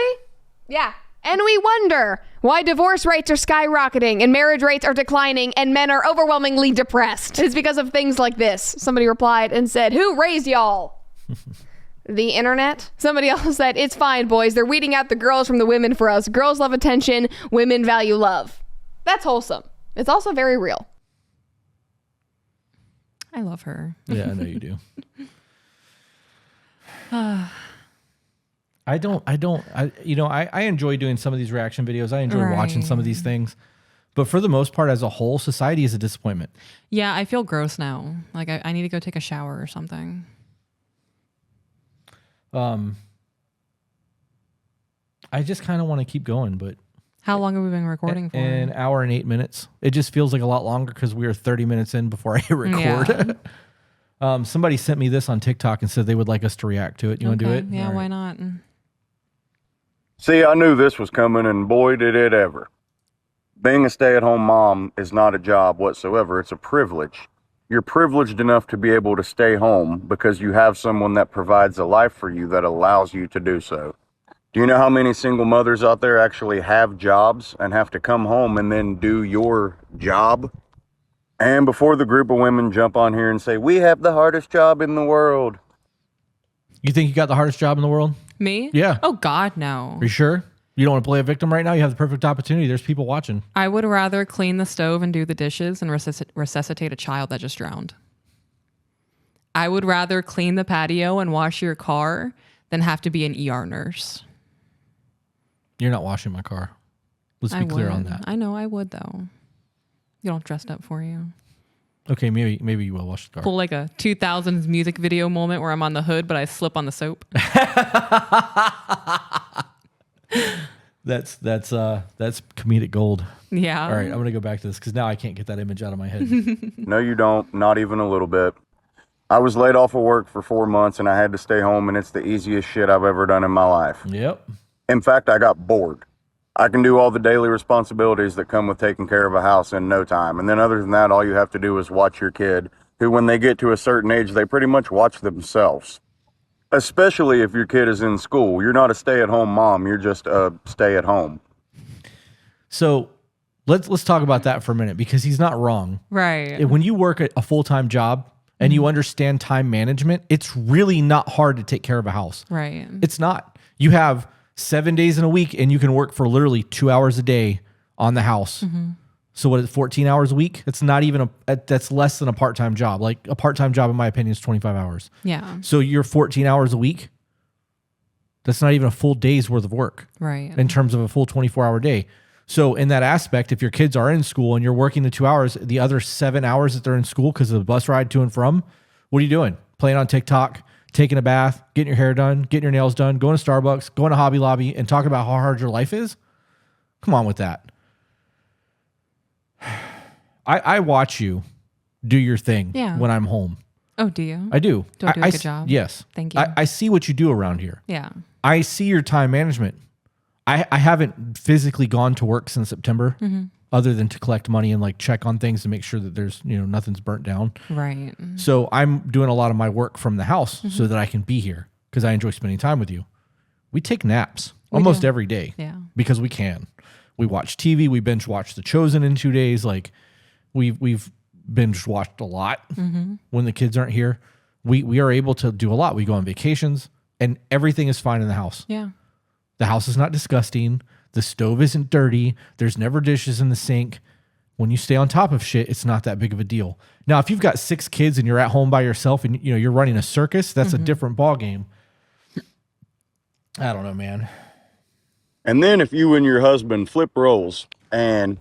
yeah. And we wonder why divorce rates are skyrocketing and marriage rates are declining and men are overwhelmingly depressed. It's because of things like this. Somebody replied and said, "Who raised y'all?" The internet. Somebody else said, "It's fine, boys. They're weeding out the girls from the women for us. Girls love attention. Women value love." That's wholesome. It's also very real. I love her. Yeah, I know you do. I enjoy doing some of these reaction videos. I enjoy watching some of these things. But for the most part, as a whole, society is a disappointment. Yeah, I feel gross now. Like I need to go take a shower or something. I just kind of want to keep going, but how long have we been recording for? An hour and 8 minutes. It just feels like a lot longer because we are 30 minutes in before I hit record. Yeah. Somebody sent me this on TikTok and said they would like us to react to it. You want to do it? Yeah, why not? See, I knew this was coming, and boy, did it ever. Being a stay-at-home mom is not a job whatsoever. It's a privilege. You're privileged enough to be able to stay home because you have someone that provides a life for you that allows you to do so. Do you know how many single mothers out there actually have jobs and have to come home and then do your job? And before the group of women jump on here and say, we have the hardest job in the world. You think you got the hardest job in the world? Me? Yeah. Oh, God, no. Are you sure? You don't want to play a victim right now? You have the perfect opportunity. There's people watching. I would rather clean the stove and do the dishes and resuscitate a child that just drowned. I would rather clean the patio and wash your car than have to be an ER nurse. You're not washing my car. Let's be clear on that. I know I would though. You don't dressed up for you. Okay, maybe you will wash the car. Pull like a 2000s music video moment where I'm on the hood, but I slip on the soap. That's comedic gold. Yeah. All right, I'm gonna go back to this because now I can't get that image out of my head. No, you don't. Not even a little bit. I was laid off of work for 4 months and I had to stay home, and it's the easiest shit I've ever done in my life. Yep. In fact, I got bored. I can do all the daily responsibilities that come with taking care of a house in no time. And then other than that, all you have to do is watch your kid, who when they get to a certain age, they pretty much watch themselves. Especially if your kid is in school. You're not a stay-at-home mom. You're just a stay-at-home. So let's talk about that for a minute, because he's not wrong. Right. When you work a full-time job and you understand time management, it's really not hard to take care of a house. Right. It's not. You have 7 days in a week and you can work for literally 2 hours a day on the house. Mm-hmm. So what is it, 14 hours a week? It's not even that's less than a part-time job. Like a part-time job, in my opinion, is 25 hours. Yeah. So you're 14 hours a week. That's not even a full day's worth of work. Right. In terms of a full 24-hour day. So in that aspect, if your kids are in school and you're working the 2 hours, the other 7 hours that they're in school because of the bus ride to and from, what are you doing? Playing on TikTok, taking a bath, getting your hair done, getting your nails done, going to Starbucks, going to Hobby Lobby, and talking about how hard your life is? Come on with that. I watch you do your thing when I'm home. Oh, do you? I do. Do I do a good job? Yes. Thank you. I see what you do around here. Yeah. I see your time management. I haven't physically gone to work since September, other than to collect money and like check on things to make sure that there's, nothing's burnt down. Right. So I'm doing a lot of my work from the house so that I can be here because I enjoy spending time with you. We take naps almost every day because we can. We watch TV. We binge watch The Chosen in 2 days. Like we've binge watched a lot when the kids aren't here. We are able to do a lot. We go on vacations and everything is fine in the house. Yeah. The house is not disgusting. The stove isn't dirty. There's never dishes in the sink. When you stay on top of shit, it's not that big of a deal. Now, if you've got 6 kids and you're at home by yourself and you're running a circus, that's a different ball game. I don't know, man. And then if you and your husband flip roles and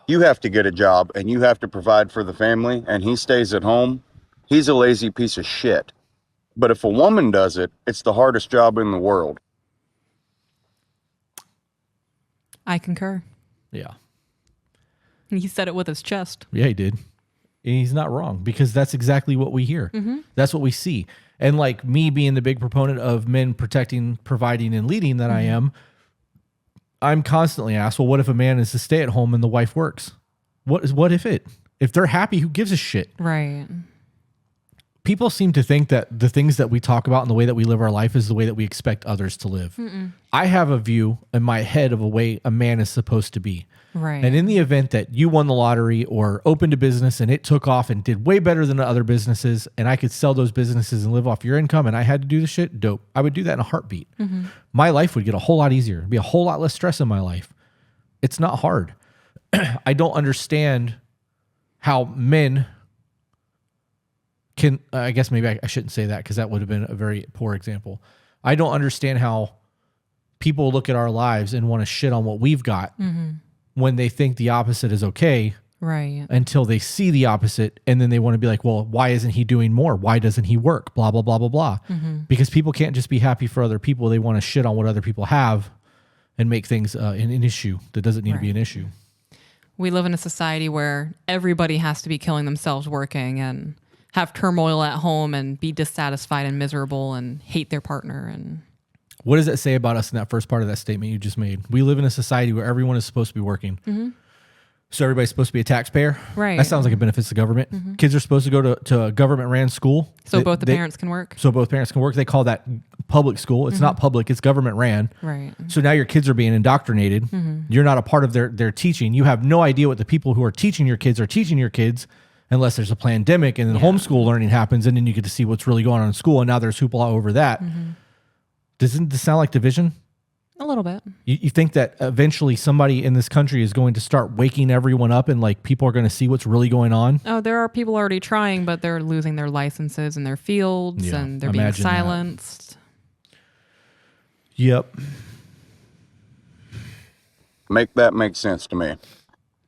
you have to get a job and you have to provide for the family and he stays at home, he's a lazy piece of shit. But if a woman does it, it's the hardest job in the world. I concur. Yeah. And he said it with his chest. Yeah, he did. And he's not wrong because that's exactly what we hear. That's what we see. And like me being the big proponent of men protecting, providing, and leading that I am, I'm constantly asked, well, what if a man is to stay at home and the wife works? What if they're happy, who gives a shit? Right. People seem to think that the things that we talk about and the way that we live our life is the way that we expect others to live. I have a view in my head of a way a man is supposed to be. Right. And in the event that you won the lottery or opened a business and it took off and did way better than other businesses and I could sell those businesses and live off your income and I had to do the shit, dope. I would do that in a heartbeat. My life would get a whole lot easier. It'd be a whole lot less stress in my life. It's not hard. I don't understand how men can, I guess maybe I shouldn't say that because that would have been a very poor example. I don't understand how people look at our lives and want to shit on what we've got when they think the opposite is okay. Right. Until they see the opposite and then they want to be like, well, why isn't he doing more? Why doesn't he work? Blah, blah, blah, blah, blah. Because people can't just be happy for other people. They want to shit on what other people have and make things an issue that doesn't need to be an issue. We live in a society where everybody has to be killing themselves working and have turmoil at home and be dissatisfied and miserable and hate their partner. And what does that say about us in that first part of that statement you just made? We live in a society where everyone is supposed to be working. So everybody's supposed to be a taxpayer. Right. That sounds like it benefits the government. Kids are supposed to go to a government-ran school. So both the parents can work. So both parents can work. They call that public school. It's not public. It's government-ran. Right. So now your kids are being indoctrinated. You're not a part of their teaching. You have no idea what the people who are teaching your kids are teaching your kids unless there's a pandemic and then homeschool learning happens and then you get to see what's really going on in school and now there's hoopla over that. Doesn't this sound like division? A little bit. You think that eventually somebody in this country is going to start waking everyone up and like people are going to see what's really going on? Oh, there are people already trying, but they're losing their licenses in their fields and they're being imagine that. silenced. Yep. Make that make sense to me.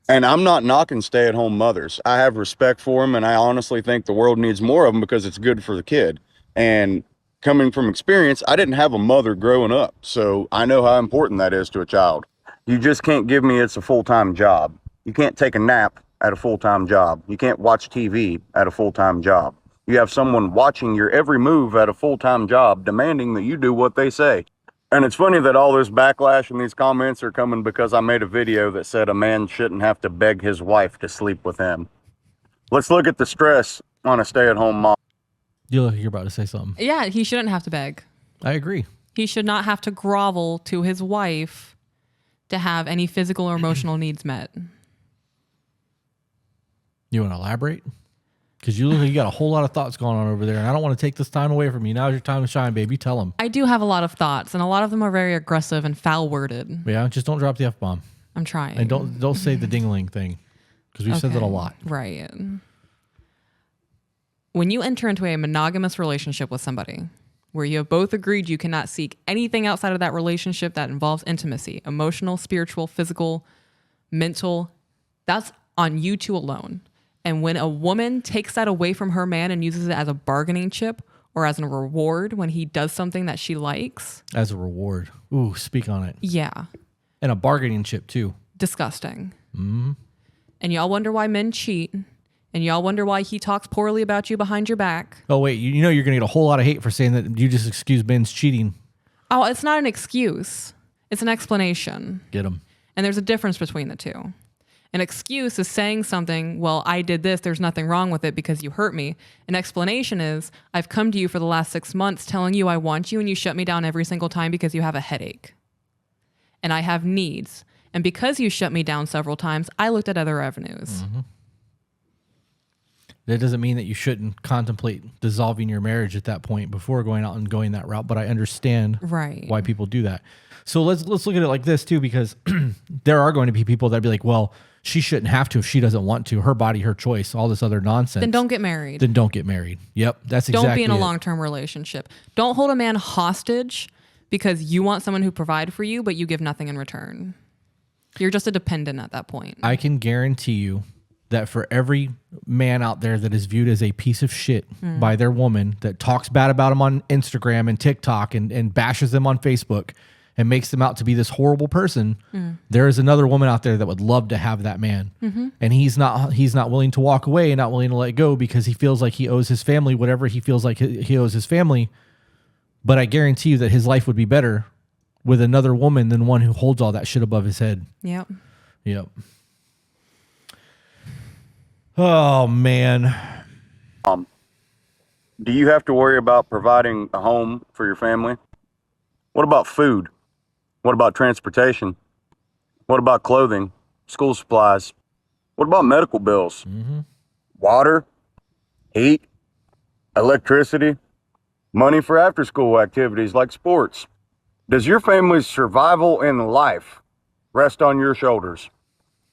And I'm not knocking stay-at-home mothers. I have respect for them, and I honestly think the world needs more of them because it's good for the kid. And coming from experience, I didn't have a mother growing up, so I know how important that is to a child. You just can't give me it's a full-time job. You can't take a nap at a full-time job. You can't watch TV at a full-time job. You have someone watching your every move at a full-time job, demanding that you do what they say. And it's funny that all this backlash and these comments are coming because I made a video that said a man shouldn't have to beg his wife to sleep with him. Let's look at the stress on a stay-at-home mom. You're about to say something. Yeah, he shouldn't have to beg. I agree. He should not have to grovel to his wife to have any physical or emotional needs met. You want to elaborate? Because you look like you got a whole lot of thoughts going on over there, and I don't want to take this time away from you. Now's your time to shine, baby. Tell them. I do have a lot of thoughts, and a lot of them are very aggressive and foul-worded. Yeah, just don't drop the F-bomb. I'm trying. And don't say the dingling thing, because we've said that a lot. Right. When you enter into a monogamous relationship with somebody where you have both agreed you cannot seek anything outside of that relationship that involves intimacy, emotional, spiritual, physical, mental, that's on you two alone. And when a woman takes that away from her man and uses it as a bargaining chip or as a reward when he does something that she likes. As a reward. Ooh, speak on it. Yeah. And a bargaining chip too. Disgusting. Mm-hmm. And y'all wonder why men cheat. And y'all wonder why he talks poorly about you behind your back. Oh, wait. You know you're going to get a whole lot of hate for saying that you just excuse men's cheating. Oh, it's not an excuse. It's an explanation. Get them. And there's a difference between the two. An excuse is saying something, well, I did this, there's nothing wrong with it because you hurt me. An explanation is, I've come to you for the last 6 months telling you I want you and you shut me down every single time because you have a headache. And I have needs. And because you shut me down several times, I looked at other avenues. Mm-hmm. That doesn't mean that you shouldn't contemplate dissolving your marriage at that point before going out and going that route, but I understand why people do that. So let's look at it like this too, because there are going to be people that be like, well, she shouldn't have to if she doesn't want to. Her body, her choice, all this other nonsense. Then don't get married. Then don't get married. Yep, that's exactly Don't be in a it. long-term relationship. Don't hold a man hostage because you want someone who provide for you, but you give nothing in return. You're just a dependent at that point. I can guarantee you that for every man out there that is viewed as a piece of shit by their woman, that talks bad about them on Instagram and TikTok and bashes them on Facebook and makes them out to be this horrible person, there is another woman out there that would love to have that man. And he's not willing to walk away and not willing to let go because he feels like he owes his family whatever he feels like he owes his family. But I guarantee you that his life would be better with another woman than one who holds all that shit above his head. Yep. Oh, man. Do you have to worry about providing a home for your family? What about food? What about transportation? What about clothing, school supplies? What about medical bills? Water, heat, electricity, money for after-school activities like sports? Does your family's survival in life rest on your shoulders?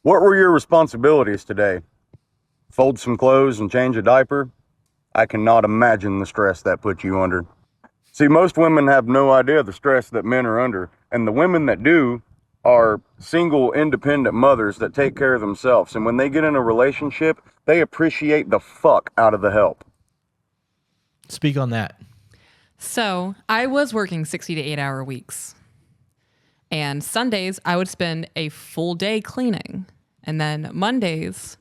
What were your responsibilities today? Fold some clothes and change a diaper? I cannot imagine the stress that put you under. See, most women have no idea the stress that men are under, and the women that do are single, independent mothers that take care of themselves, and when they get in a relationship, they appreciate the fuck out of the help. Speak on that. So I was working 60 to 8 hour weeks, and Sundays I would spend a full day cleaning, and then Mondays,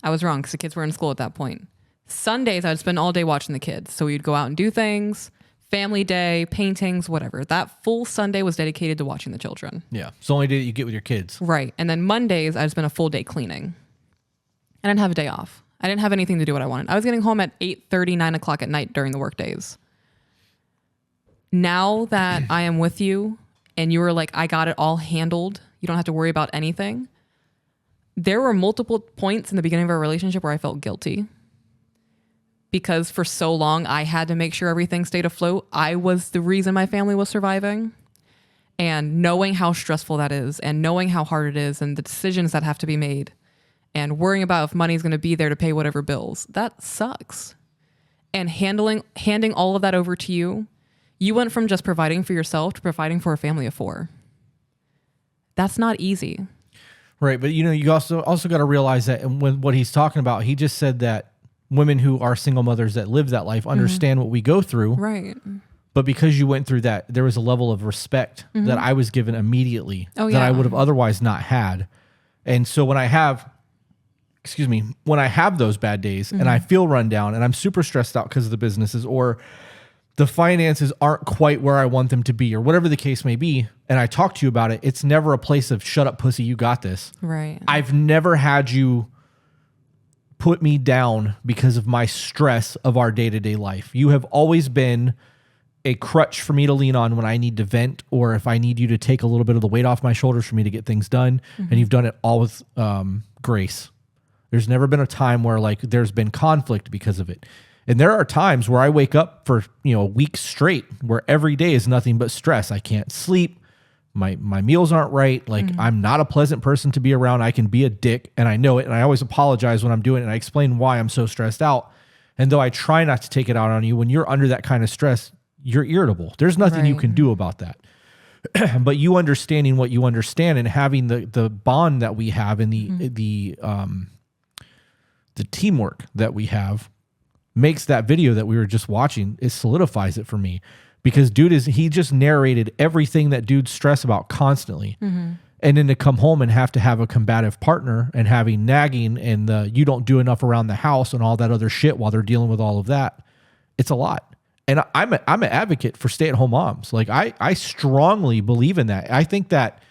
I was wrong because the kids were in school at that point. Sundays, I'd spend all day watching the kids. So we'd go out and do things, family day, paintings, whatever. That full Sunday was dedicated to watching the children. Yeah. It's the only day that you get with your kids. Right. And then Mondays, I'd spend a full day cleaning. I didn't have a day off. I didn't have anything to do what I wanted. I was getting home at 8:30, 9 o'clock at night during the work days. Now that I am with you and you were like, I got it all handled, you don't have to worry about anything. There were multiple points in the beginning of our relationship where I felt guilty. Because for so long, I had to make sure everything stayed afloat. I was the reason my family was surviving. and knowing how stressful that is and knowing how hard it is and the decisions that have to be made and worrying about if money's going to be there to pay whatever bills, that sucks. And handing all of that over to you, you went from just providing for yourself to providing for a family of 4. That's not easy. Right. But you also got to realize that when what he's talking about, he just said that women who are single mothers that live that life understand what we go through. Right. But because you went through that, there was a level of respect that I was given immediately that I would have otherwise not had. And so when I have those bad days and I feel run down and I'm super stressed out because of the businesses or the finances aren't quite where I want them to be or whatever the case may be, and I talk to you about it, it's never a place of shut up, pussy, you got this. Right. I've never had you put me down because of my stress of our day-to-day life. You have always been a crutch for me to lean on when I need to vent or if I need you to take a little bit of the weight off my shoulders for me to get things done. And you've done it all with grace. There's never been a time where like there's been conflict because of it. And there are times where I wake up for, a week straight where every day is nothing but stress. I can't sleep. My meals aren't right. Like I'm not a pleasant person to be around. I can be a dick and I know it. And I always apologize when I'm doing it. And I explain why I'm so stressed out. And though I try not to take it out on you, when you're under that kind of stress, you're irritable. There's nothing you can do about that. But you understanding what you understand and having the bond that we have and the teamwork that we have makes that video that we were just watching, it solidifies it for me. Because he just narrated everything that dudes stress about constantly. And then to come home and have to have a combative partner and having nagging and you don't do enough around the house and all that other shit while they're dealing with all of that. It's a lot. And I'm an advocate for stay-at-home moms. Like I strongly believe in that. I think that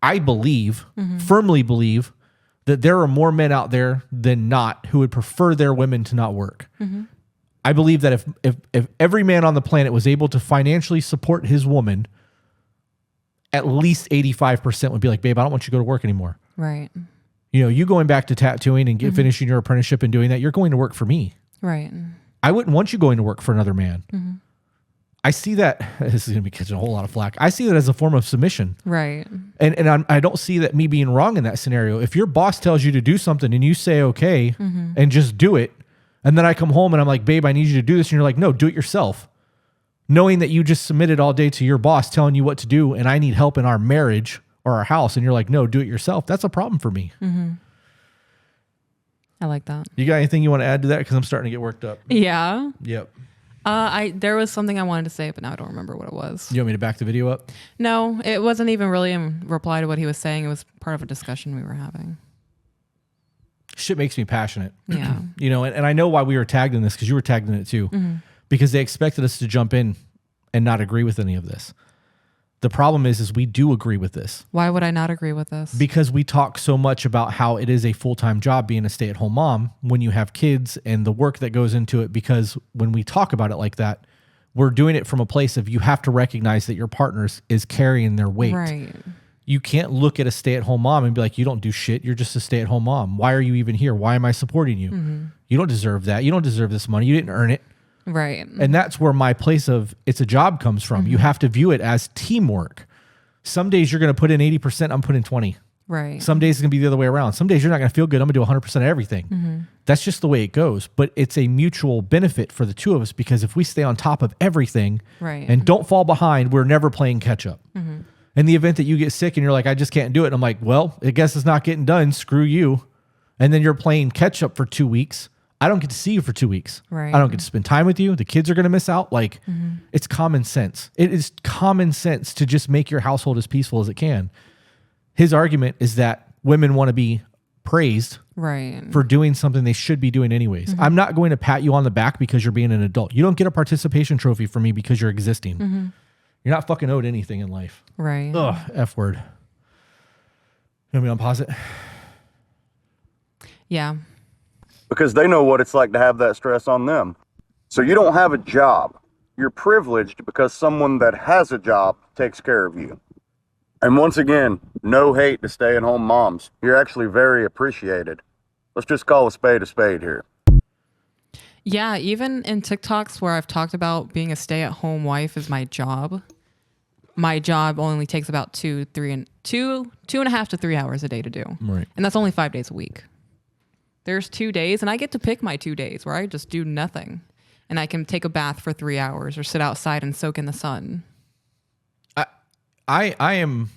firmly believe that there are more men out there than not who would prefer their women to not work. I believe that if every man on the planet was able to financially support his woman, at least 85% would be like, babe, I don't want you to go to work anymore. Right. You going back to tattooing and finishing your apprenticeship and doing that, you're going to work for me. Right. I wouldn't want you going to work for another man. I see that, this is going to be catching a whole lot of flack. I see that as a form of submission. Right. And I don't see that me being wrong in that scenario. If your boss tells you to do something and you say, okay, and just do it, and then I come home and I'm like, babe, I need you to do this. And you're like, no, do it yourself. Knowing that you just submitted all day to your boss telling you what to do and I need help in our marriage or our house. And you're like, no, do it yourself. That's a problem for me. I like that. You got anything you want to add to that? Because I'm starting to get worked up. Yeah. Yep. There was something I wanted to say, but now I don't remember what it was. You want me to back the video up? No, it wasn't even really in reply to what he was saying. It was part of a discussion we were having. Shit makes me passionate. Yeah. And I know why we were tagged in this because you were tagged in it too. Because they expected us to jump in and not agree with any of this. The problem is we do agree with this. Why would I not agree with this? Because we talk so much about how it is a full-time job being a stay-at-home mom when you have kids and the work that goes into it. Because when we talk about it like that, we're doing it from a place of you have to recognize that your partner is carrying their weight. Right. You can't look at a stay-at-home mom and be like, you don't do shit. You're just a stay-at-home mom. Why are you even here? Why am I supporting you? You don't deserve that. You don't deserve this money. You didn't earn it. Right. And that's where my place of it's a job comes from. You have to view it as teamwork. Some days you're going to put in 80%, I'm putting 20. Right. Some days it's going to be the other way around. Some days you're not going to feel good. I'm going to do 100% of everything. That's just the way it goes. But it's a mutual benefit for the two of us because if we stay on top of everything and don't fall behind, we're never playing catch up. In the event that you get sick and you're like, I just can't do it. And I'm like, well, I guess it's not getting done. Screw you. And then you're playing catch up for 2 weeks. I don't get to see you for 2 weeks. Right. I don't get to spend time with you. The kids are going to miss out. Like it's common sense. It is common sense to just make your household as peaceful as it can. His argument is that women want to be praised for doing something they should be doing anyways. I'm not going to pat you on the back because you're being an adult. You don't get a participation trophy from me because you're existing. You're not fucking owed anything in life. Right. Ugh, F word. You want me to unpause it? Yeah. Because they know what it's like to have that stress on them. So you don't have a job. You're privileged because someone that has a job takes care of you. And once again, no hate to stay-at-home moms. You're actually very appreciated. Let's just call a spade here. Yeah, even in TikToks where I've talked about being a stay-at-home wife is my job, my job only takes about 2.5 to 3 hours a day to do. Right. And that's only 5 days a week. There's 2 days, and I get to pick my 2 days where I just do nothing. And I can take a bath for 3 hours or sit outside and soak in the sun. I'm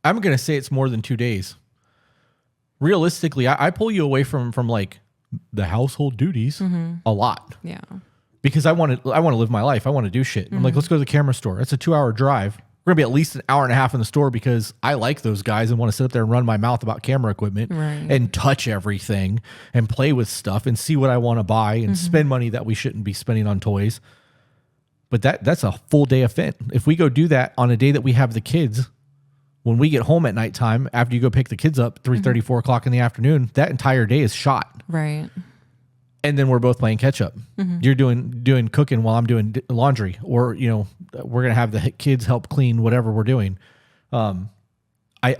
going to say it's more than 2 days. Realistically, I pull you away from like the household duties a lot. Yeah. Because I want to live my life. I want to do shit. I'm like, let's go to the camera store. It's a 2-hour drive. We're going to be at least an hour and a half in the store because I like those guys and want to sit up there and run my mouth about camera equipment and touch everything and play with stuff and see what I want to buy and spend money that we shouldn't be spending on toys. But that's a full day event. If we go do that on a day that we have the kids, when we get home at nighttime, after you go pick the kids up 3:30, 4 o'clock in the afternoon, that entire day is shot. Right. And then we're both playing catch up. You're doing cooking while I'm doing laundry, or we're gonna have the kids help clean whatever we're doing. I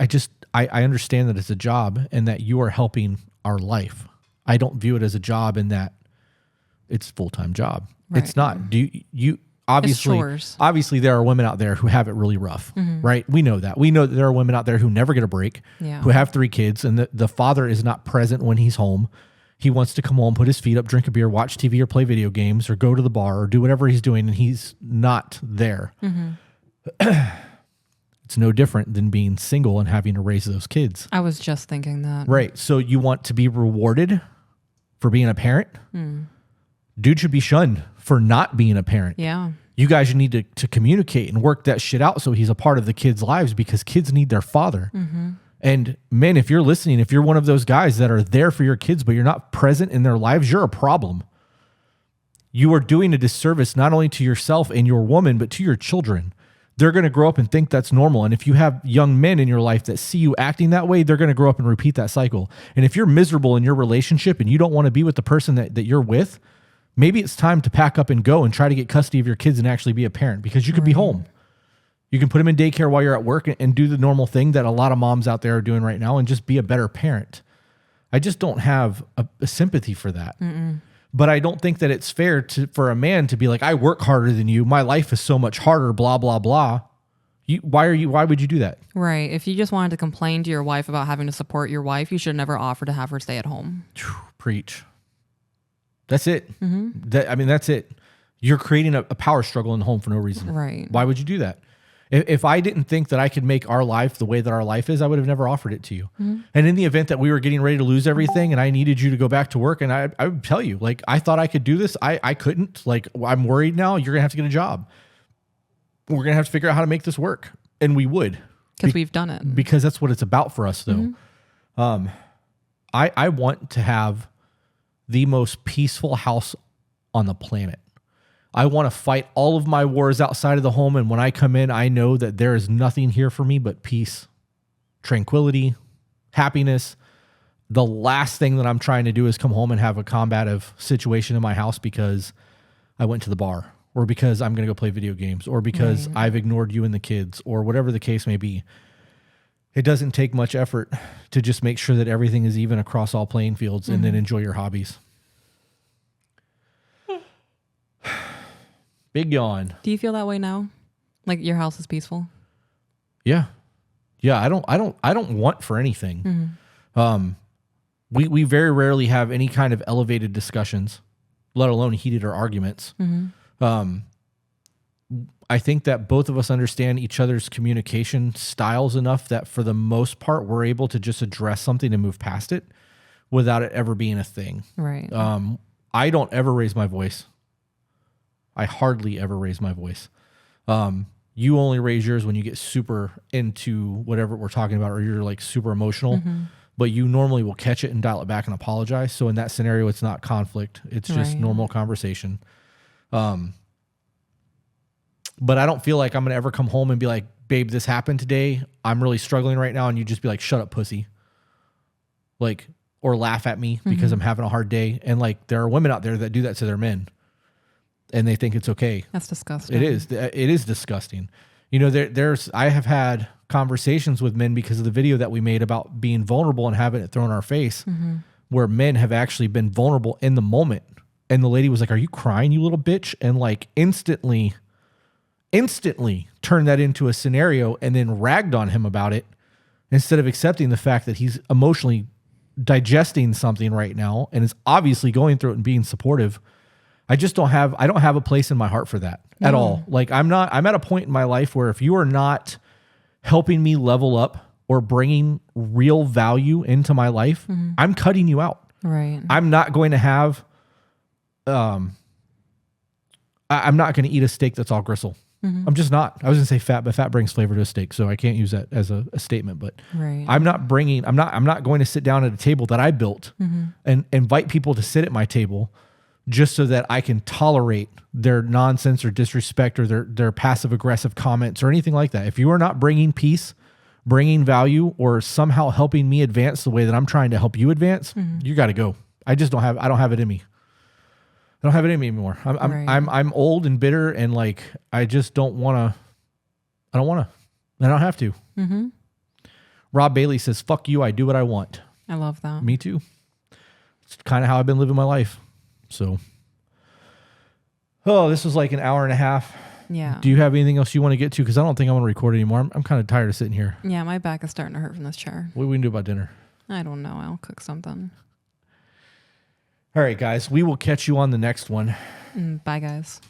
understand that it's a job and that you are helping our life. I don't view it as a job in that it's a full-time job. Right. It's not. You obviously there are women out there who have it really rough, right? We know that. We know that there are women out there who never get a break, who have 3 kids, and the father is not present when he's home. He wants to come home, put his feet up, drink a beer, watch TV or play video games or go to the bar or do whatever he's doing, and he's not there. It's no different than being single and having to raise those kids. I was just thinking that. Right. So you want to be rewarded for being a parent? Dude should be shunned for not being a parent. Yeah. You guys need to communicate and work that shit out so he's a part of the kids' lives, because kids need their father. And men, if you're listening, if you're one of those guys that are there for your kids, but you're not present in their lives, you're a problem. You are doing a disservice not only to yourself and your woman, but to your children. They're going to grow up and think that's normal. And if you have young men in your life that see you acting that way, they're going to grow up and repeat that cycle. And if you're miserable in your relationship and you don't want to be with the person that you're with, maybe it's time to pack up and go and try to get custody of your kids and actually be a parent, because you could be home. You can put them in daycare while you're at work and do the normal thing that a lot of moms out there are doing right now and just be a better parent. I just don't have a sympathy for that. But I don't think that it's fair for a man to be like, I work harder than you. My life is so much harder, blah, blah, blah. Why would you do that? Right. If you just wanted to complain to your wife about having to support your wife, you should never offer to have her stay at home. Preach. That's it. That's it. You're creating a power struggle in the home for no reason. Right. Why would you do that? If I didn't think that I could make our life the way that our life is, I would have never offered it to you. And in the event that we were getting ready to lose everything and I needed you to go back to work, and I would tell you, like, I thought I could do this. I couldn't. Like, I'm worried now. You're going to have to get a job. We're going to have to figure out how to make this work. And we would. Because we've done it. Because that's what it's about for us, though. I want to have the most peaceful house on the planet. I want to fight all of my wars outside of the home. And when I come in, I know that there is nothing here for me but peace, tranquility, happiness. The last thing that I'm trying to do is come home and have a combative situation in my house because I went to the bar, or because I'm going to go play video games, or because I've ignored you and the kids, or whatever the case may be. It doesn't take much effort to just make sure that everything is even across all playing fields and then enjoy your hobbies. Big yawn. Do you feel that way now? Like your house is peaceful? Yeah. I don't want for anything. We very rarely have any kind of elevated discussions, let alone heated or arguments. I think that both of us understand each other's communication styles enough that for the most part, we're able to just address something and move past it without it ever being a thing. Right. I don't ever raise my voice. I hardly ever raise my voice. You only raise yours when you get super into whatever we're talking about, or you're like super emotional, but you normally will catch it and dial it back and apologize. So in that scenario, it's not conflict. It's just normal conversation. But I don't feel like I'm going to ever come home and be like, babe, this happened today. I'm really struggling right now. And you just be like, shut up, pussy. Like, or laugh at me because I'm having a hard day. And like, there are women out there that do that to their men. And they think it's okay. That's disgusting. It is. It is disgusting. You know, I have had conversations with men because of the video that we made about being vulnerable and having it thrown in our face, where men have actually been vulnerable in the moment. And the lady was like, "Are you crying, you little bitch?" And like instantly instantly turned that into a scenario and then ragged on him about it instead of accepting the fact that he's emotionally digesting something right now and is obviously going through it and being supportive. I don't have a place in my heart for that at all. Like I'm at a point in my life where if you are not helping me level up or bringing real value into my life, I'm cutting you out. Right. I'm not going to have, I'm not going to eat a steak that's all gristle. I'm just not. I was gonna say fat, but fat brings flavor to a steak, so I can't use that as a statement. But right. I'm not going to sit down at a table that I built and invite people to sit at my table just so that I can tolerate their nonsense or disrespect or their passive aggressive comments or anything like that. If you are not bringing peace, bringing value, or somehow helping me advance the way that I'm trying to help you advance, you got to go. I don't have it in me. I don't have it in me anymore. I'm old and bitter and like I just don't want to. I don't have to. Rob Bailey says, "Fuck you. I do what I want." I love that. Me too. It's kind of how I've been living my life. So, this was like an hour and a half. Yeah. Do you have anything else you want to get to? Because I don't think I want to record anymore. I'm kind of tired of sitting here. Yeah, my back is starting to hurt from this chair. What are we gonna do about dinner? I don't know. I'll cook something. All right, guys. We will catch you on the next one. Bye, guys.